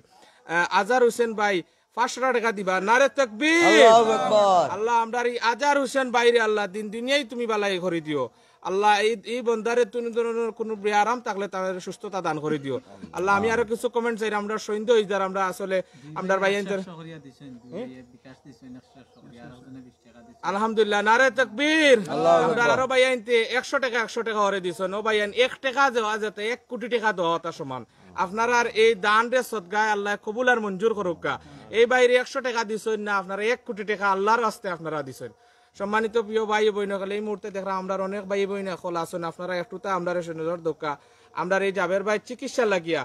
আজার হোসেন ভাই 500 টাকা দিবা, নারে তাকবীর,
আল্লাহু আকবার।
আল্লাহ আমরা এই আজার হোসেন বাইরে আল্লাহ দিন দুনিয়ায় তুমি বালাই করে দিও। আল্লাহ এই বন্দারে তুমি ধরনের কোনো আরাম থাকলে তাদের সুস্থতা দান করে দিও। আল্লাহ আমি আরো কিছু কমেন্ট চাই, আমরা সৈন্য ইজার আমরা আসলে আমরা ভাই আলহামদুলিল্লাহ, নারে তাকবীর। আমরা আরো ভাই আনতে 100 টাকা করে দিছেন। ও ভাই 1 টাকা দেওয়া যেতে 1 কোটি টাকা দেওয়া তার সমান। আপনারা এই দান রে সদগায় আল্লাহ কবুল আর মঞ্জুর করুক। এই বাইরে 100 টাকা দিছেন না, আপনারা 1 কোটি টাকা আল্লাহর রাস্তায় আপনারা দিছেন। সম্মানিত প্রিয় ভাই বোন, এই মুহূর্তে দেখলাম আমরা অনেক ভাই বোন এখন আছেন, আপনারা একটুতে আমরা নজর দোকা। আমরা এই জাবের ভাই চিকিৎসা লাগিয়া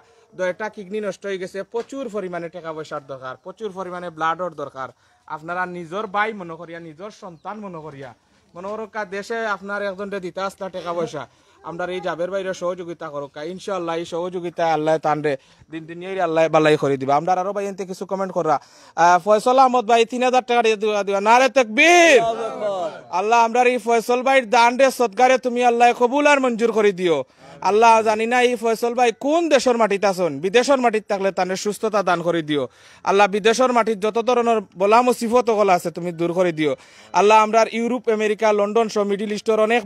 একটা কিডনি নষ্ট হয়ে গেছে, প্রচুর পরিমাণে টাকা পয়সার দরকার, প্রচুর পরিমাণে ব্লাডর দরকার। আপনারা নিজের ভাই মনে করিয়া, নিজের সন্তান মনে করিয়া, মনে করুক দেশে আপনার একজন দিতে আসলা টাকা পয়সা, আমরা এই জাবের বাইরে সহযোগিতা করুক। ইনশাআল্লাহ এই সহযোগিতা আল্লাহ তানরে দিন দিন আল্লাহ বালাই করে দিবা। আমরা আরো ভাই এনতে কিছু কমেন্ট করা। ফয়সল আহমদ ভাই 3000 টাকা দিবা, নারে তাকবীর। আল্লাহ আমরা এই ফয়সল ভাইয়ের দান রে সদগারে তুমি আল্লাহ কবুল আর মঞ্জুর করে দিও। আল্লাহ জানি না এই ফয়সল ভাই কোন দেশের মাটিতে আছেন, বিদেশের মাটিতে থাকলে তাদের সুস্থতা দান করে দিও। আল্লাহ বিদেশের মাটির যত ধরনের বলা মুসিবত গলা আছে তুমি দূর করে দিও। আল্লাহ আমরা ইউরোপ, আমেরিকা, লন্ডন সহ মিডিল ইস্টের অনেক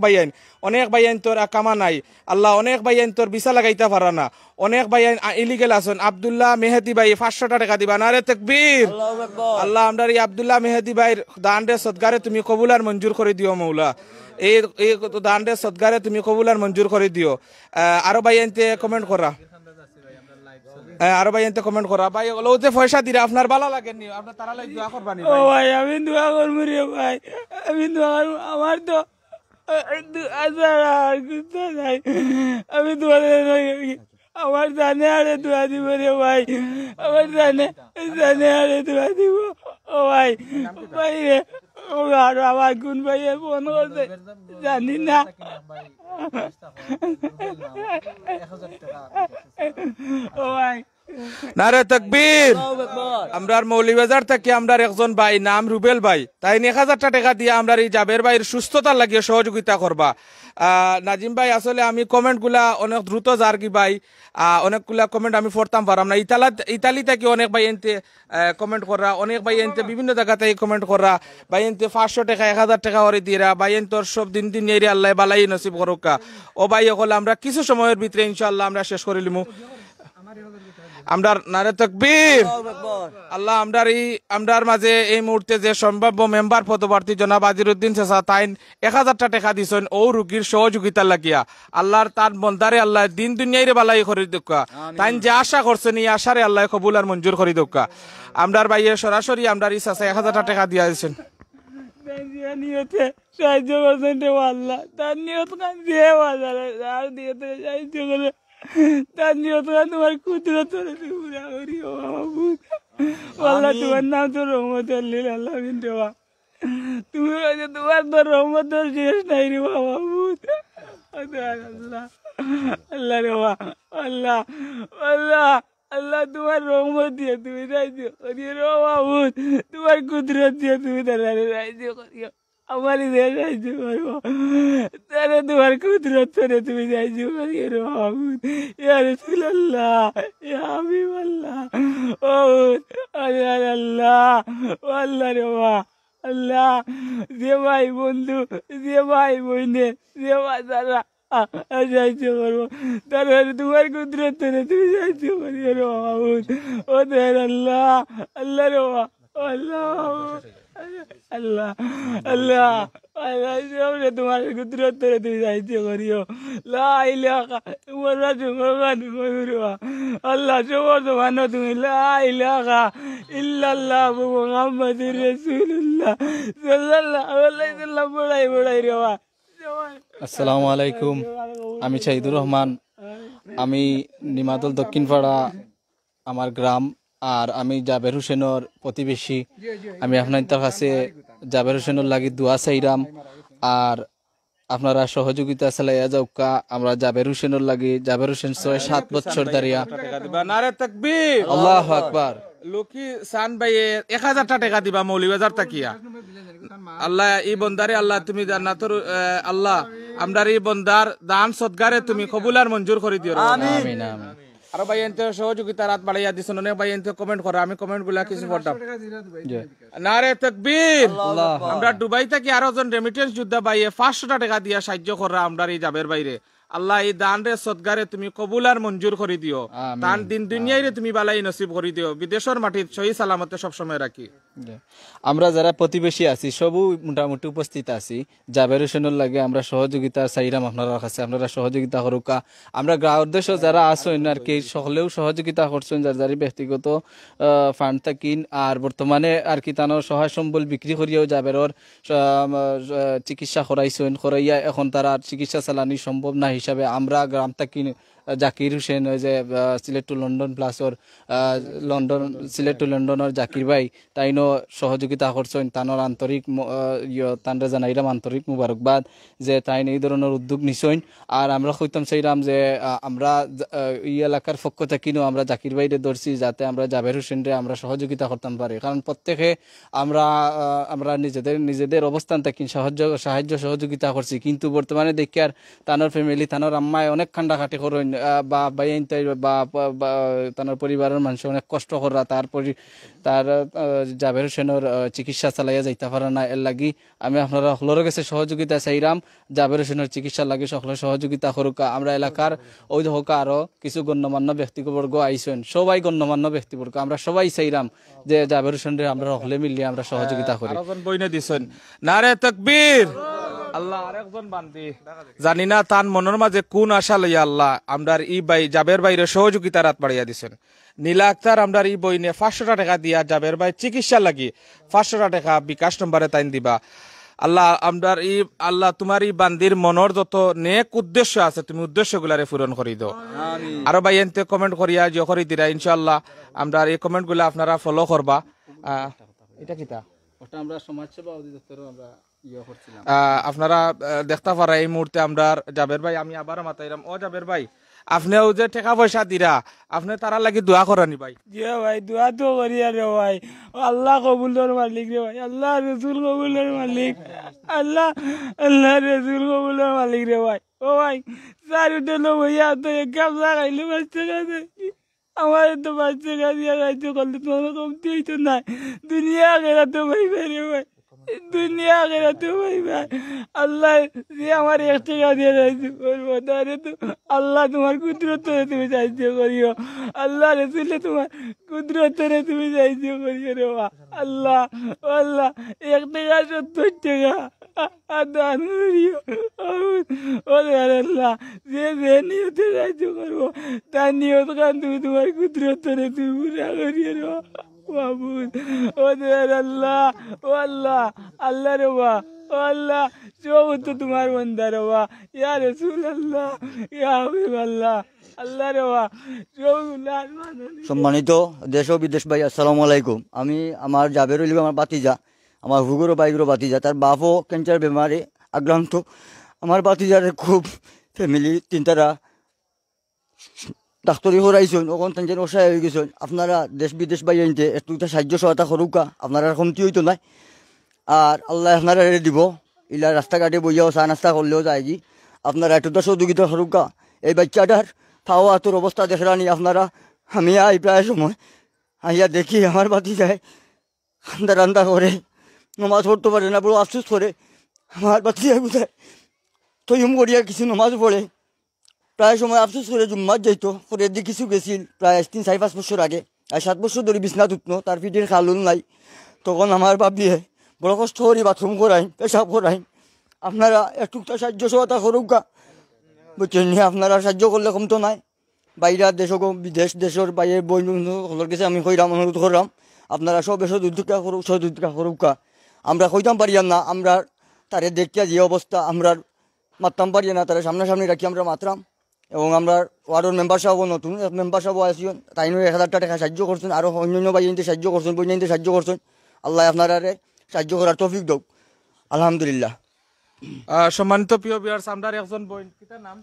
ভাইয়ান তোর কামা নাই। আল্লাহ অনেক ভাইয়ান তোর ভিসা লাগাইতে পারা না, অনেক ভাইয়ান ইলিগেল আছেন। আব্দুল্লাহ মেহেদি ভাই 500 টাকা দিবা, নারে তাকবীর। আল্লাহ আমরা এই আব্দুল্লাহ মেহেদি ভাইয়ের দান রে সদগারে তুমি কবুল আর মঞ্জুর করে দিও মৌলা। এই দান রে সদগারে তুমি কবুল আর মঞ্জুর করে দিও। আরো ভাই এনতে কমেন্ট করা, আরো ভাই এনতে কমেন্ট করা। ভাই ওগুলো যে পয়সা দিলে আপনার ভালো লাগেনি, আপনার তারা লাগে দোয়া করবানি।
ও ভাই আমি দোয়া করবো রে ভাই, আমি দোয়া করবো। আমার তো আমি দোয়া আমার জানে আরে দোয়া দিব রে ভাই, আমার জানে আরে দোয়া দিব। ও ভাই ভাই রে, আর আমার কোন ভাইয়ে ফোন করছে জানি না। ও ভাই
নারে তাকবীর। আমরা মৌলিবাজার থেকে আমরা একজন ভাই নাম রুবেল ভাই, তাই 1000 টাকা দিয়ে আমরা এই জাবের ভাইয়ের সুস্থতা লাগিয়ে সহযোগিতা করবা। নাজিম ভাই আসলে আমি কমেন্ট গুলা অনেক দ্রুত যার কি ভাই, অনেকগুলা কমেন্ট আমি পড়তাম পারলাম না। ইতালি থেকে অনেক ভাই এনতে কমেন্ট করা, অনেক ভাই এনতে বিভিন্ন জায়গা থেকে কমেন্ট করা। ভাই এনতে 500 টাকা 1000 টাকা করে দিয়ে ভাই এন তোর সব দিন দিন এর আল্লাহ বালাই নসিব করুক। ও ভাই হলে আমরা কিছু সময়ের ভিতরে ইনশাআল্লাহ আমরা শেষ করে লিমু। আমরা নারে তাকবীর। আল্লাহ আমরার মাঝে এই মুহূর্তে যে সম্ভাব্য মেম্বার পদপ্রার্থী জনাব আজিরউদ্দিন চাচা তাই 1000 টাকা দিছেন ও রুগীর সহযোগিতা লাগিয়া। আল্লাহর তার বন্দারে আল্লাহ দিন দুনিয়ায় বালাই করে দোকা, তাই যে আশা করছেন এই আশারে আল্লাহ কবুল আর মঞ্জুর করে দোকা। আমরার ভাইয়ে সরাসরি আমরার এই চাচা 1000 টাকা দিয়া দিয়েছেন।
নিয়তে সাহায্য করছেন রে আল্লাহ, তার নিয়ত কান দিয়ে বাজারে আর নিয়তে সাহায্য করে, তার নিয়ত তোমার কুদরত পুরা করি। ও মাহবুব আল্লাহ তোমার নাম তো রহমত আল্লাহ দেওয়া, তুমি তোমার তো রহমত শেষ নাই রে মাহবুব। আল্লাহ আল্লাহ রে আল্লাহ আল্লাহ আল্লাহ তোমার রহমত দিয়ে তুমি সাহায্য করিও রে মাহবুব, তোমার কুদরত দিয়ে তুমি তারা সাহায্য করিও। আমার সাহায্য করবো তারা তোমার কুদরত করে তুমি সাহায্য করিও রে মাহবুব। ইয়া রাসূলুল্লাহ, ইয়া হাবিবাল্লাহ, ও আল্লাহ আল্লাহ আল্লাহ রে আল্লাহ। যে ভাই বন্ধু, যে ভাই বোনে, যে বাচ্চারা সাহায্য করবো তারা তোমার কুদরত করে তুমি সাহায্য করিও রে মাহবুব। ও দেয় আল্লাহ আল্লাহ রে আল্লাহ আল্লাহ আল্লাহ আল্লাহ তোমার কুদরত করে তুমি সাহায্য করিও। লা ইলাহা ইল্লাল্লাহ, আল্লাহ সবার জবান তুমি লা ইলাহা ইল্লাল্লাহ মুহাম্মাদুর রাসূলুল্লাহ সাল্লাল্লাহু আলাইহি ওয়াসাল্লাম বড়াই রে।
আসসালামু আলাইকুম, আমি শাহিদুর রহমান, আমি নিমাতল দক্ষিণপাড়া আমার গ্রাম, আর আমি জাবের হোসেনের প্রতিবেশী। আমি আপনার কাছে জাবের হোসেনের লাগি দোয়া চাইরাম, আর আপনারা সহযোগিতা চালাইয়া যাওকা। আমরা জাবের হোসেনের লাগি, জাবের হোসেন 6-7 বছর দাঁড়িয়া।
টাকা দিবা নারে তাকবীর
আল্লাহু আকবার।
লোকি সান ভাই 1000 টাকা দিবা মৌলভীবাজার তাকিয়া। আল্লাহ এই বন্দারে আল্লাহ তুমি জান্নাতের আল্লাহ আমরার এই বন্দার দান সদগারে তুমি কবুল আর মঞ্জুর করে দিও।
আমিন আমিন।
আর ভাই এনতে সহযোগিতা রাত বাড়াইয়া দিছেন অনেক ভাই এনতে কমেন্ট করে, আমি কমেন্ট গুলা কিছু পড়তাম। নারে তাকবীর। আমরা দুবাই থেকে আরো জন রেমিটেন্স যোদ্ধা ভাইয়ে 500 টাকা দিয়া সাহায্য করা আমরা এই জাবের বাইরে। আল্লাহ এই দান রে সদগারে তুমি কবুল আর মঞ্জুর করে দিও। তান দিন দুনিয়ায় রে তুমি বালাই নসিব করে দিও। বিদেশের মাটিত সহি সালামতে সব সময় রাখি।
আমরা যারা প্রতিবেশী আছি সবও মোটামুটি উপস্থিত আছি। জাবের হোসেনের লাগে আমরা সহযোগিতা চাইলাম আপনার কাছে, আপনারা সহযোগিতা করুকা। আমরা গ্রাহক দেশ যারা আছেন আর কি সকলেও সহযোগিতা করছেন, যার যারি ব্যক্তিগত ফান্ড থাকিন আর বর্তমানে আর কি তানোর সহায় সম্বল বিক্রি করিয়াও জাবেরর চিকিৎসা করাইছেন, করাইয়া এখন তারা চিকিৎসা চালানি সম্ভব না হিসাবে আমরা গ্রাম থাকিন জাকির হোসেন, ওই যে সিলেট টু লন্ডন প্লাসর সিলেট টু লন্ডনের জাকির ভাই তাইনও সহযোগিতা করছেন। তানোর আন্তরিক তানরা জানাইলাম আন্তরিক মুবারকবাদ যে তাইন এই ধরনের উদ্যোগ নিছেন। আর আমরা কইতাম চাইলাম যে আমরা এই এলাকার পক্ষ থেকেও আমরা জাকির ভাইরে ধরছি যাতে আমরা জাবের হোসেনরে আমরা সহযোগিতা করতাম পারি, কারণ প্রত্যেকে আমরা নিজেদের অবস্থান থেকে সাহায্য সহযোগিতা করছি। কিন্তু বর্তমানে দেখি আর তানোর ফ্যামিলি তানোর আম্মায় অনেক খান্ডাখাটি করেন বা বাইনতে বা তানোর পরিবারের মানুষ অনেক কষ্ট করা, তার জাবের হোসেনের চিকিৎসা চালাইয়া যাইতে পারে না। এর লাগি আমি আপনারা সকলের কাছে সহযোগিতা চাইলাম, জাবের হোসেনের চিকিৎসা লাগি সকলে সহযোগিতা করুক। আমরা এলাকার ওই হোক আরো কিছু গণ্যমান্য ব্যক্তিবর্গ আইসেন, সবাই গণ্যমান্য ব্যক্তিবর্গ, আমরা সবাই চাইলাম যে জাবের হোসেনের আমরা সকলে মিলিয়ে আমরা সহযোগিতা করি।
বইনে দিছেন নারে তাকবীর। আল্লাহ আরেকজন বান্দি জানি না তান মনের মাঝে কোন আশা লইয়া আল্লাহ আমরার ই ভাই জাবের বাইরে সহযোগিতা রাত বাড়িয়া দিছেন। নীলা আক্তার আমরার ই বইনে 500 টাকা দিয়া জাবের ভাই চিকিৎসা লাগি 500 টাকা বিকাশ নম্বরে তাইন দিবা। আল্লাহ আমরার ই আল্লাহ তোমার ই বান্দির মনের যত নেক উদ্দেশ্য আছে তুমি উদ্দেশ্য গুলারে পূরণ করি দাও। আরো ভাই এনতে কমেন্ট করিয়া যে করি দিরা ইনশাআল্লাহ আমরা এই কমেন্ট গুলা আপনারা ফলো করবা। এটা কিতা
ওটা আমরা সমাজসেবা অধিদপ্তরে আমরা
আপনারা দেখতে পারা এই মুহূর্তে আমরা জাবের ভাই আমি আবার মাতাইলাম। ও জাবের ভাই আপনিও যে টাকা পয়সা দিরা আপনি তারা লাগি দোয়া করানি ভাই।
জিয়া ভাই দোয়া তো করি রে ভাই, আল্লাহ কবুলের মালিক রে ভাই, আল্লাহ রসুল কবুলের মালিক, আল্লাহ রসুল কবুলের মালিক রে ভাই। ও ভাই চারুটা লোক হইয়া তো গামছা খাইলে বাচ্চা খাইছে, আমার তো বাচ্চা খাইয়া খাইতে করলে তোমার কমতি হইতো না। দুনিয়া গেরা তো ভাই ভাই রে ভাই, দুনিয়া গেরা তো ভাই ভাই। আল্লাহ যে আমার 1 টাকা দিয়ে সাহায্য করবো তাহলে তো আল্লাহ তোমার কুদরতরে তুমি সাহায্য করিও, আল্লাহ রসুলে তোমার কুদরতরে তুমি সাহায্য করিও রে বা আল্লাহ। আল্লাহ 1 টাকা 70 টাকা দান করিও। ও আল্লাহ যে নিয়তে সাহায্য করবো তার নিয়ত কান তুমি তোমার কুদরতরে তুমি পুরা করিও রে বাবুল। ও আল্লাহ, ও আল্লাহ, আল্লাহ রে বা, ও আল্লাহ সব তো তোমার বন্দা রে বা, ইয়া রাসূল আল্লাহ, ইয়া হাবিব আল্লাহ, আল্লাহ রে বা সব।
সম্মানিত দেশ ও বিদেশ ভাই আসসালামু আলাইকুম। আমি আমার জাবের হইল আমার বাতিজা, আমার হুগুরও বাইগুরও বাতিজা, তার বাপও ক্যান্সার বেমারে আক্রান্ত। আমার বাতিজারে খুব ফ্যামিলি 3টা ডাক্তারি হরাইছেন, ওখান থেকে অসহায় হয়ে গেছেন। আপনারা দেশ বিদেশ বাই আনতে একটু সাহায্য সহায়তা করুকা, আপনারা কমতি হইতো নাই। আর আল্লাহ আপনারা দিব, ইলা রাস্তাঘাটে বইয়াও চা নাস্তা করলেও যায় কি আপনারা একটু সহযোগিতা করুকা। এই বাচ্চাটার খাওয়া হাতের অবস্থা দেখরানি আপনারা। আমি আই প্রায় সময় আইয়া দেখি আমার বাতি যায় রান্দা রান্দা করে, নমাজ পড়তে পারে না, বড় আফসোস করে। আমার বাতি যায় বুঝায় তৈম করিয়া কিছু নমাজ পড়ে, প্রায় সময় আফসোস করে জুম্মাত যাইতো করে দিয়ে কিছু গেছিল প্রায় 3-4-5 বছর আগে। আর 7 বছর ধরে বিছনা উঠনো, তার পিঠের খালুন নাই। তখন আমার বাপিয়ে বড় কষ্ট করি বাথরুম করাই, পেশাব করাই। আপনারা একটু সাহায্য সহায়তা করুকা, বুঝছেন নি? আপনারা সাহায্য করলে কম তো নাই। বাইরা দেশ বিদেশ দেশের বাইরে বই সকলের কাছে আমি কইরাম, অনুরোধ করলাম আপনারা সব সহযোগিতা করুকা। আমরা কইতাম পারিয়াম না, আমরা তারে দেখিয়া যে অবস্থা আমরা মারতাম পারিয়া না, তারা সামনাসামনি রাখি আমরা মাতরাম। এবং আমরা ওয়ার্ডের মেম্বার সাহেব নতুন মেম্বার সাহেব আসছেন, তাই 1000 টাকা সাহায্য করছেন। আরও অন্যান্য বাইনতে সাহায্য করছেন, বইনতে সাহায্য করছেন। আল্লাহ আপনারা সাহায্য করার তৌফিক দাও। আলহামদুলিল্লাহ।
সম্মানিত প্রিয় ভিউয়ার্স, আমরার একজন বোন, কিতা নাম?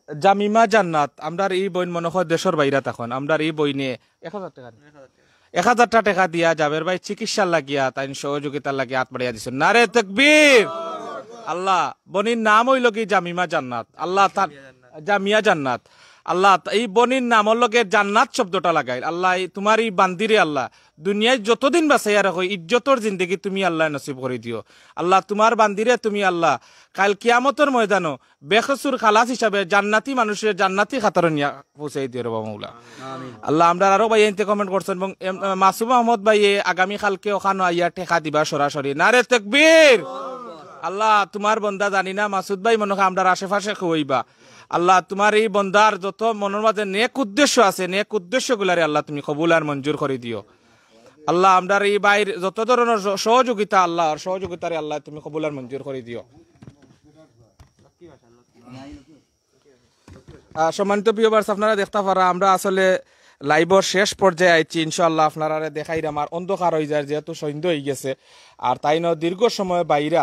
জামিমা জান্নাত। আমরার এই বোন মনে হয় দেশের বাইরে তখন আমরার এই বইনে 1000 টাকা 1000 টাকা দিয়া জাবের ভাই চিকিৎসার লাগিয়া তাই সহযোগিতার লাগিয়া হাত বাড়িয়া দিছেন। নারে তাকবীর। আল্লাহ বনির নাম হইল কি জামিমা জান্নাত। আল্লাহ তার জামিয়া জান্নাত। আল্লাহ এই বনির নামর লগে জান্নাত শব্দটা লাগাই। আল্লাহ তোমার এই বান্দিরে আল্লাহ দুনিয়ায় যতদিন বাঁচাইয়া রাখো ইজ্জতর জিন্দগি তুমি আল্লাহ নসিব করে দিও। আল্লাহ তোমার বান্দিরে তুমি আল্লাহ কাল কিয়ামতের ময়দানো বেকসুর খালাস হিসাবে জান্নাতি মানুষের জান্নাতি খাতার নিয়া পৌঁছাই দিও রবা মৌলা। আল্লাহ আমরা আরো ভাই এনতে কমেন্ট করছেন এবং মাসুম আহমদ ভাই আগামী কালকে ওখানে আইয়া টেকা দিবা সরাসরি। নারে তাকবীর। আল্লাহ তোমার বন্দা জানি না মাসুদ ভাই মনে হয় আমরা আশেপাশে খুয়াইবা। আল্লাহ তোমার এই বন্দার যত মনের মাঝে নেক উদ্দেশ্য আছে নেক উদ্দেশ্য গুলারে আল্লাহ তুমি কবুল আর মঞ্জুর করে দিও। আল্লাহ আমরা এই বাইর যত ধরনের সহযোগিতা আল্লাহ সহযোগিতারে আল্লাহ তুমি কবুল আর মঞ্জুর করে দিও। সম্মানিত ভিউয়ার্স, আপনারা দেখতে পারা আমরা আসলে লাইভর শেষ পর্যায়ে আইছি। ইনশাআল্লাহ আপনারা দেখাই আমার অন্ধকার হয়ে যায় যেহেতু সন্ধ্যা হয়ে গেছে আর তাই দীর্ঘ সময় বাইরা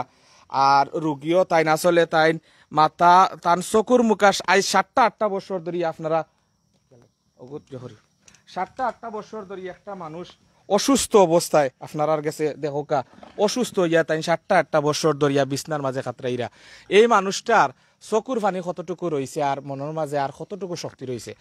আর রুগীও তাই আসলে তাই মাথা তান চকুর মুখাস আজ 7-8 বছর ধরে আপনারা 7-8 বছর ধরে একটা মানুষ অসুস্থ অবস্থায় আপনার গেছে দেখোকা অসুস্থ হইয়া তাই 7-8 বছর ধরিয়া বিছনার মাঝে খাতরাইরা এই মানুষটার চকুর পানি কতটুকু রয়েছে আর মনের মাঝে আর কতটুকু শক্তি রয়েছে।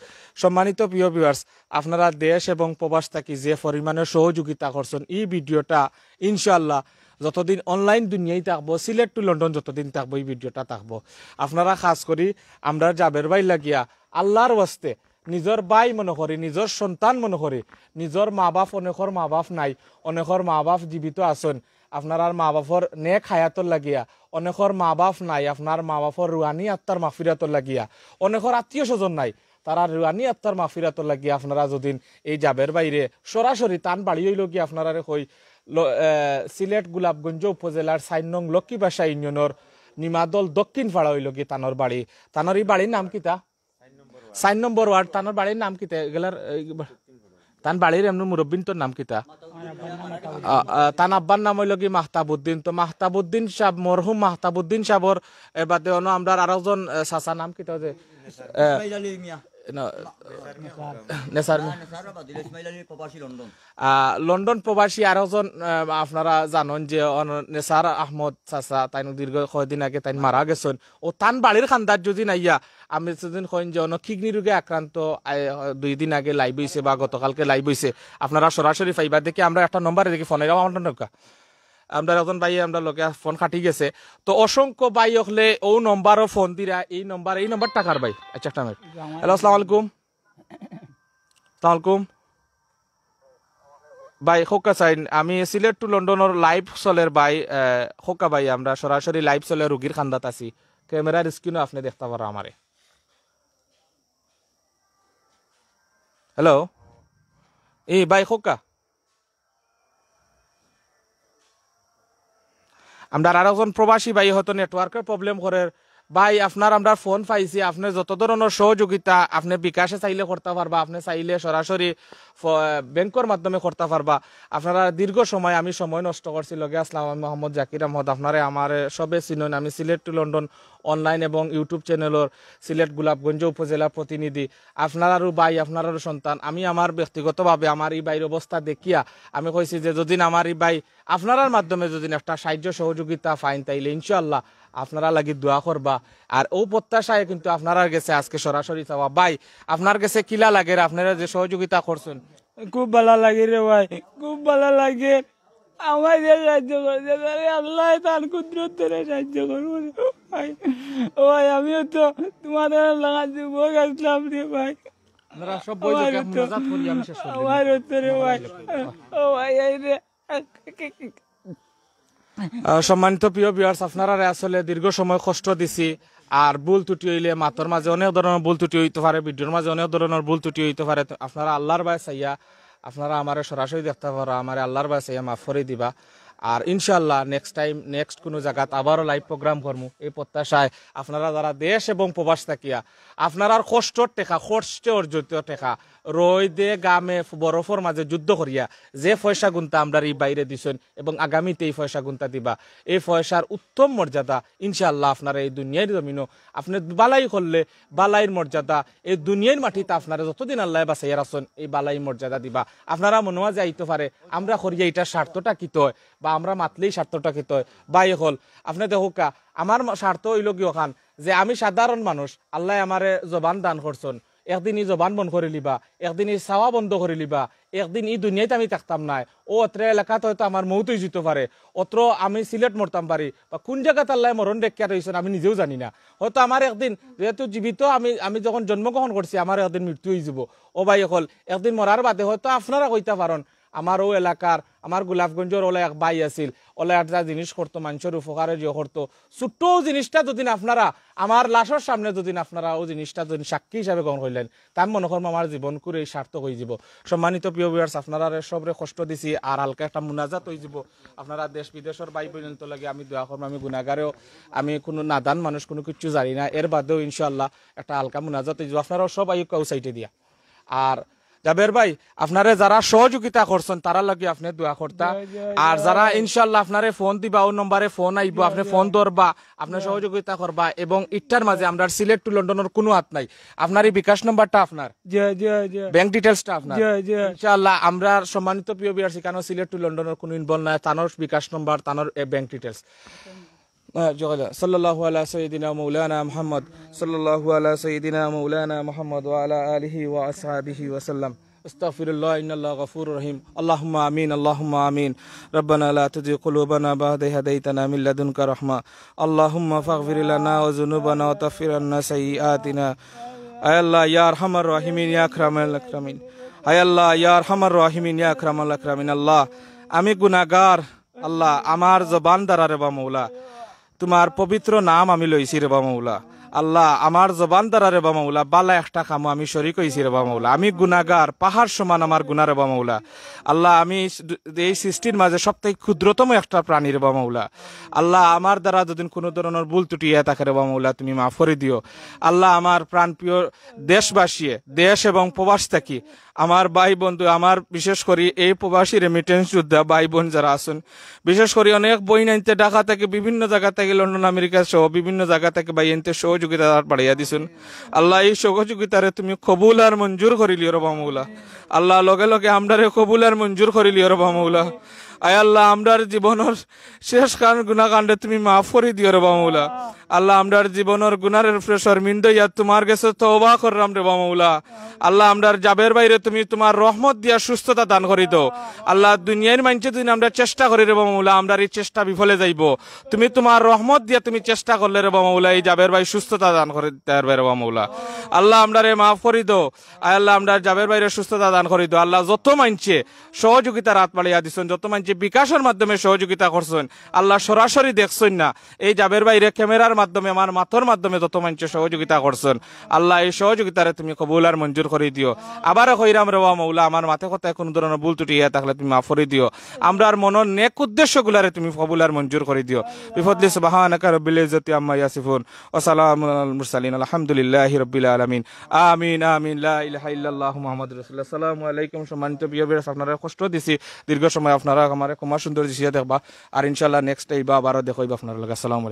সম্মানিত প্রিয় ভিউয়ার্স, আপনারা দেশ এবং প্রবাস থাকি যে পরিমাণে সহযোগিতা করছেন এই ভিডিওটা ইনশাআল্লাহ যতদিন অনলাইন দুনিয়ায় থাকবো সিলেট টু লন্ডন যতদিন থাকবো এই ভিডিওটা থাকবো। আপনারা খাস করি আমরা জাবের ভাই লাগিয়া আল্লাহর ওয়াস্তে নিজের ভাই মনে করি নিজের সন্তান মনে করি নিজের মা বাপ অনেকর মা বাপ নাই অনেকর মা বাপ জীবিত আছেন আপনার মা বাপর নেক হায়াতর লাগিয়া অনেকর মা বাপ নাই আপনার মা বাপর রুহানি আত্মার মাফিরাতর লাগিয়া অনেকর আত্মীয় স্বজন নাই তারা রুহানি আত্মার মাফিরাতর লাগিয়া আপনারা যদি এই জাবের বাইরে সরাসরি টান বাড়ি হইল গিয়ে আপনারা কই সিলেট গোলাপগঞ্জ উপজেলার 4 নং লক্ষ্মীবাসা ইউনিয়নের নিমাদল দক্ষিণ পাড়া হইল গিয়ে তানোর বাড়ি। তানোর এই বাড়ির নাম কিতা 4 নম্বর ওয়ার্ড। তানোর বাড়ির নাম কিতা এগুলার তান বাড়ির এমনি মুরব্বিন তোর নাম কিতা? তান আব্বার নাম হইল কি মাহতাবুদ্দিন। তো মাহতাবুদ্দিন সাহেব মরহুম মাহতাবুদ্দিন সাহেবর বাদে আমরা আরেকজন চাচা নাম কিতা যে লন্ডন প্রবাসী আরেকজন আপনারা জানেন যে নেসার আহমদ চাচা তাই দীর্ঘ কয়েকদিন আগে তাই মারা গেছেন ও তান বাড়ির খান্দার যদি নাইয়া আমি সেদিন কইন যে কিডনি রোগে আক্রান্ত 2 দিন আগে লাইভ হয়েছে বা গতকালকে লাইভ হয়েছে আপনারা সরাসরি পাইবা দেখি আমরা একটা নম্বরে দেখি ফোনের আমরা একজন ভাই আমরা লোকে ফোন কাটি গেছে তো অসংখ্য ভাই হলে ও নম্বরও ফোন দিরা এই নম্বর টাকার ভাই। আচ্ছা একটা মিনিট। হ্যালো আসসালামু আলাইকুম। সালামালাইকুম ভাই খোকা চাইন আমি সিলেট টু লন্ডনের লাইভ চলের ভাই খোকা ভাই আমরা সরাসরি লাইভ চলে রুগীর খান্দাত আছি ক্যামেরার স্ক্রিনও আপনি দেখতে পারো আমারে। হ্যালো এই ভাই খোকা আমরা আরেকজন প্রবাসী ভাই হয়তো নেটওয়ার্কের প্রবলেম করে ভাই আপনার আমরা ফোন পাইছি আপনি যত ধরনের সহযোগিতা আপনি বিকাশে চাইলে করতে পারবা আপনি চাইলে সরাসরি ব্যাংকের মাধ্যমে করতে পারবা। আপনারা দীর্ঘ সময় আমি সময় নষ্ট করছি লগে আসলাম আমি মোহাম্মদ জাকির আহমদ আপনারে আমার সবে চিনেন আমি সিলেট টু লন্ডন অনলাইন এবং ইউটিউব চ্যানেলের সিলেট গোলাপগঞ্জ উপজেলা প্রতিনিধি। আপনারও ভাই আপনারও সন্তান আমি আমার ব্যক্তিগতভাবে আমার এই ভাইয়ের অবস্থা দেখিয়া আমি কইছি যে যদি আমার এই ভাই আপনার মাধ্যমে যদি একটা সাহায্য সহযোগিতা পাইন তাইলে ইনশাআল্লাহ আপনারা লাগি দোয়া করবা আর ও প্রত্যাশায় কিন্তু আপনারা গেছে আজকে সরাসরি চাওয়া। ভাই আপনার কাছে কিলা লাগে আপনারা যে সহযোগিতা করছেন?
খুব ভালো লাগে রে ভাই খুব ভালো লাগে আমার যে সাহায্য করছে আল্লাহ তার কুদরত সাহায্য করবো ভাই। ও ভাই আমিও তো তোমাদের লাগা যুবক আসলাম রে ভাই আমার উত্তরে ভাই ও ভাই রে।
সম্মানিত প্রিয় ভিউয়ার্স আপনারা আসলে দীর্ঘ সময় কষ্ট দিছি আর ভুল ত্রুটি হইলে মাতর মাঝে অনেক ধরনের ভুল ত্রুটি হইতে পারে ভিডিওর মাঝে অনেক ধরনের ভুল ত্রুটি হইতে পারে আপনারা আল্লাহর ভাই চাইয়া আপনারা আমার সরাসরি দেখতে পারো আমার আল্লাহর ভাই চাইয়া মাফ করে দিবা। আর ইনশাল্লাহ নেক্সট কোনো জায়গাত আবারও লাইভ প্রোগ্রাম করবো এই প্রত্যাশায় আপনারা যারা দেশ এবং প্রবাস থাকিয়া আপনারা কষ্টর টেকা খরচে অর্জিত টেকা রই দে গামে বরফর মাঝে যুদ্ধ করিয়া যে পয়সা গুনতা আমরা এই বাইরে দিছেন এবং আগামীতে এই পয়সা গুনতা দিবা এই পয়সার উত্তম মর্যাদা ইনশাআল্লাহ আপনারা এই দুনিয়ার জমিনও আপনি বালাই করলে বালাইয়ের মর্যাদা এই দুনিয়ার মাটিতে আপনারা যতদিন আল্লাহ বাঁচাইয়া রাখছেন এই বালাই মর্যাদা দিবা আপনারা মনে হয় যাইতে পারে আমরা করিয়া এটা স্বার্থটা কিত হয় বা আমরা মাতলেই স্বার্থটা কিত হয় বাই হল আপনি দেখুকা আমার স্বার্থ হইল কি ওখান যে আমি সাধারণ মানুষ আল্লাহ আমারে জবান দান করছেন একদিন ই জবান বন্ধ করে লিবা একদিন ই চাওয়া বন্ধ করে লিবা একদিন এই দুনিয়াতে আমি থাকতাম নাই ও অত্র এলাকাতে হয়তো আমার মৌতই যেতে পারে অত্র আমি সিলেট মরতাম পারি বা কোন জায়গাতে আল্লাহ মরণ ডেকিয়া রয়েছেন আমি নিজেও জানি না হয়তো আমার একদিন যেহেতু জীবিত আমি যখন জন্মগ্রহণ করছি আমার একদিন মৃত্যু হয়ে যাব ও ভাই হল একদিন মরার বাদে হয়তো আপনারা কইতে পারেন আমার ও এলাকার আমার গোলাপগঞ্জের ওলা এক ভাই আছিল ওলা একটা জিনিস করতো মানুষের উপকারে যে করতো ছোট্ট জিনিসটা যদি আপনারা আমার লাশের সামনে যদি আপনারা ও জিনিসটা যদি সাক্ষী হিসাবে গ্রহণ করলেন তাই মনে করবো আমার জীবন করে সার্থক হয়ে যাব সম্মানিত প্রিয় ভিউয়ার্স আপনারা সবরে কষ্ট দিছি আর হালকা একটা মুনাজাত হয়ে যাব আপনারা দেশ বিদেশের ভাই পর্যন্ত লাগে আমি দোয়া করবো আমি গুণাগারেও আমি কোনো নাদান মানুষ কোনো কিছু জানি না এর বাদেও ইনশাআল্লাহ একটা হালকা মুনাজাত হয়ে যাব আপনারাও সব আয়ুকা সাইটে দিয়া আর জাবের ভাই আপনারা যারা সহযোগিতা করছেন তারা লাগে আপনি দোয়া করতা আর যারা ইনশাআল্লাহ আপনারে ফোন দিবা ও নম্বরে ফোন আইব আপনি ফোন ধরবা আপনি সহযোগিতা করবা এবং ইটার মাঝে আমরা সিলেট টু লন্ডনের কোনো হাত নাই আপনার এই বিকাশ নাম্বারটা আপনার ব্যাংক ডিটেইলসটা আপনার ইনশাআল্লাহ আমরা সম্মানিত প্রিয় ভিউয়ার্স কেন সিলেট টু লন্ডনের কোনো ইনভলভ নাই তানোর বিকাশ নাম্বার তানোর ব্যাংক ডিটেইলস সাল্লাল্লাহু আলা সাইয়্যিদিনা মাওলানা মুহাম্মদ সাল্লাল্লাহু আলা সাইয়্যিদিনা মাওলানা মুহাম্মদ ওয়া আলা আলিহি ওয়া আসহাবিহি ওয়া সাল্লাম আস্তাগফিরুল্লাহ ইন্নাল্লাহা গফুরুর রহিম আল্লাহুম্মা আমিন আল্লাহুম্মা আমিন রব্বানা লা তুযিগ কুলুবানা বা'দা ইয হাদাইতানা মিন লাদুনকা রাহমা আল্লাহুম্মা ফাগফির লানা ওয়া যুনুবানা ওয়া তাগফির আন্না সাইয়্যাতিনা আয় আল্লাহ ইয়া আরহামার রাহিমিন ইয়া আকরামাল আকরামিন আয় আল্লাহ ইয়া আরহামার রাহিমিন ইয়া আকরামাল আকরামিন আল্লাহ আমি গুনাহগার আল্লাহ আমার জবান দ্বারা রে বা মওলা তোমার পবিত্র নাম আমি লইছি রে বা মৌলা আল্লাহ আমার জবান দ্বারা রে বা মৌলা বালা একটা কামো আমি শরীক হইছি রে বা মৌলা আমি গুনাহগার পাহাড় সমান আমার গুনাহ রে বা মৌলা আল্লাহ আমি এই সৃষ্টির মাঝে সবথেকে ক্ষুদ্রতম একটা প্রাণী রে বা মৌলা আল্লাহ আমার দ্বারা যদি কোনো ধরনের ভুল ত্রুটি থাকে রে বা মৌলা তুমি মাফ করে দিও আল্লাহ আমার প্রাণপ্রিয় দেশবাসী দেশ এবং প্রবাস থাকি আমার ভাই বন্ধু আমার বিশেষ করে এই প্রবাসী রেমিটেন্স যোদ্ধা ভাই বোন যারা আছেন বিশেষ করে অনেক বই নাইতে ঢাকা থেকে বিভিন্ন জায়গা থেকে লন্ডন আমেরিকা সহ বিভিন্ন জায়গা থেকে ভাই এনতে সহযোগিতা বাড়াইয়া দিছেন আল্লাহ এই সহযোগিতারে তুমি কবুল আর মঞ্জুর করিলিও রবা মৌলা আল্লাহ লগে লগে আমরারে কবুল আর মঞ্জুর করিলিও রবা মৌলা আয় আল্লাহ আমরার জীবনের শেষ গুণাকাণ্ডে তুমি মাফ করে দিও রে বামৌলা আল্লাহ আমরার জীবনের গুনারের প্রেশর মিন্দইয়া তোমার কাছে তওবা করলাম রে বামৌলা আল্লাহ আমরার জাবের বাইরে তুমি তোমার রহমত দিয়া সুস্থতা দান করি দাও আল্লাহ দুনিয়ার মানছে তুমি আমরা চেষ্টা করি রে বামৌলা আমরার এই চেষ্টা বিফলে যাইব তুমি তোমার রহমত দিয়া তুমি চেষ্টা করলে রে বামৌলা এই জাবের ভাই সুস্থতা দান করে দেয়ার রে বামৌলা আল্লাহ আমরারে মাফ করি দাও আয় আল্লাহ আমরার জাবের বাইরে সুস্থতা দান করি দাও আল্লাহ যত মানছে সহযোগিতার হাত বাড়িয়া দিছেন যত মানছে বিকাশের মাধ্যমে সহযোগিতা করছেন আল্লাহ সরাসরি দেখছেন না এই জাবের বাইরে ক্যামেরার মাধ্যমে আমার মাথর মাধ্যমে যত মানুষ সহযোগিতা করছেন আল্লাহ এই সহযোগিতারে তুমি কবুল আর মঞ্জুর করে দিও আবারও কইরাম রে মৌলা আমার মাথে কথায় কোনো ধরনের ভুল ত্রুটি থাকলে তুমি মাফ করে দিও আমরার মনের নেক উদ্দেশ্যগুলারে তুমি কবুল আর মঞ্জুর করে দিও বিফদলি সুবহানাকা রব্বিল ইজ্জাতি আম্মা ইয়াসিফুন ওয়া সালামুন আলাল মুরসালিন আলহামদুলিল্লাহি রাব্বিল আলামিন আমিন আমিন লা ইলাহা ইল্লাল্লাহু মুহাম্মাদুর রাসূলুল্লাহ আসসালামু আলাইকুম সম্মানিত প্রিয় ভিউয়ার্স আপনারা কষ্ট দিছি দীর্ঘ সময় আপনারা আমার কুমার সুন্দর দিছিয়া দেখবা আর ইনশাআল্লাহ নেক্সট এইবা আবারও দেখইবা আপনারা আসসালামু আলাইকুম।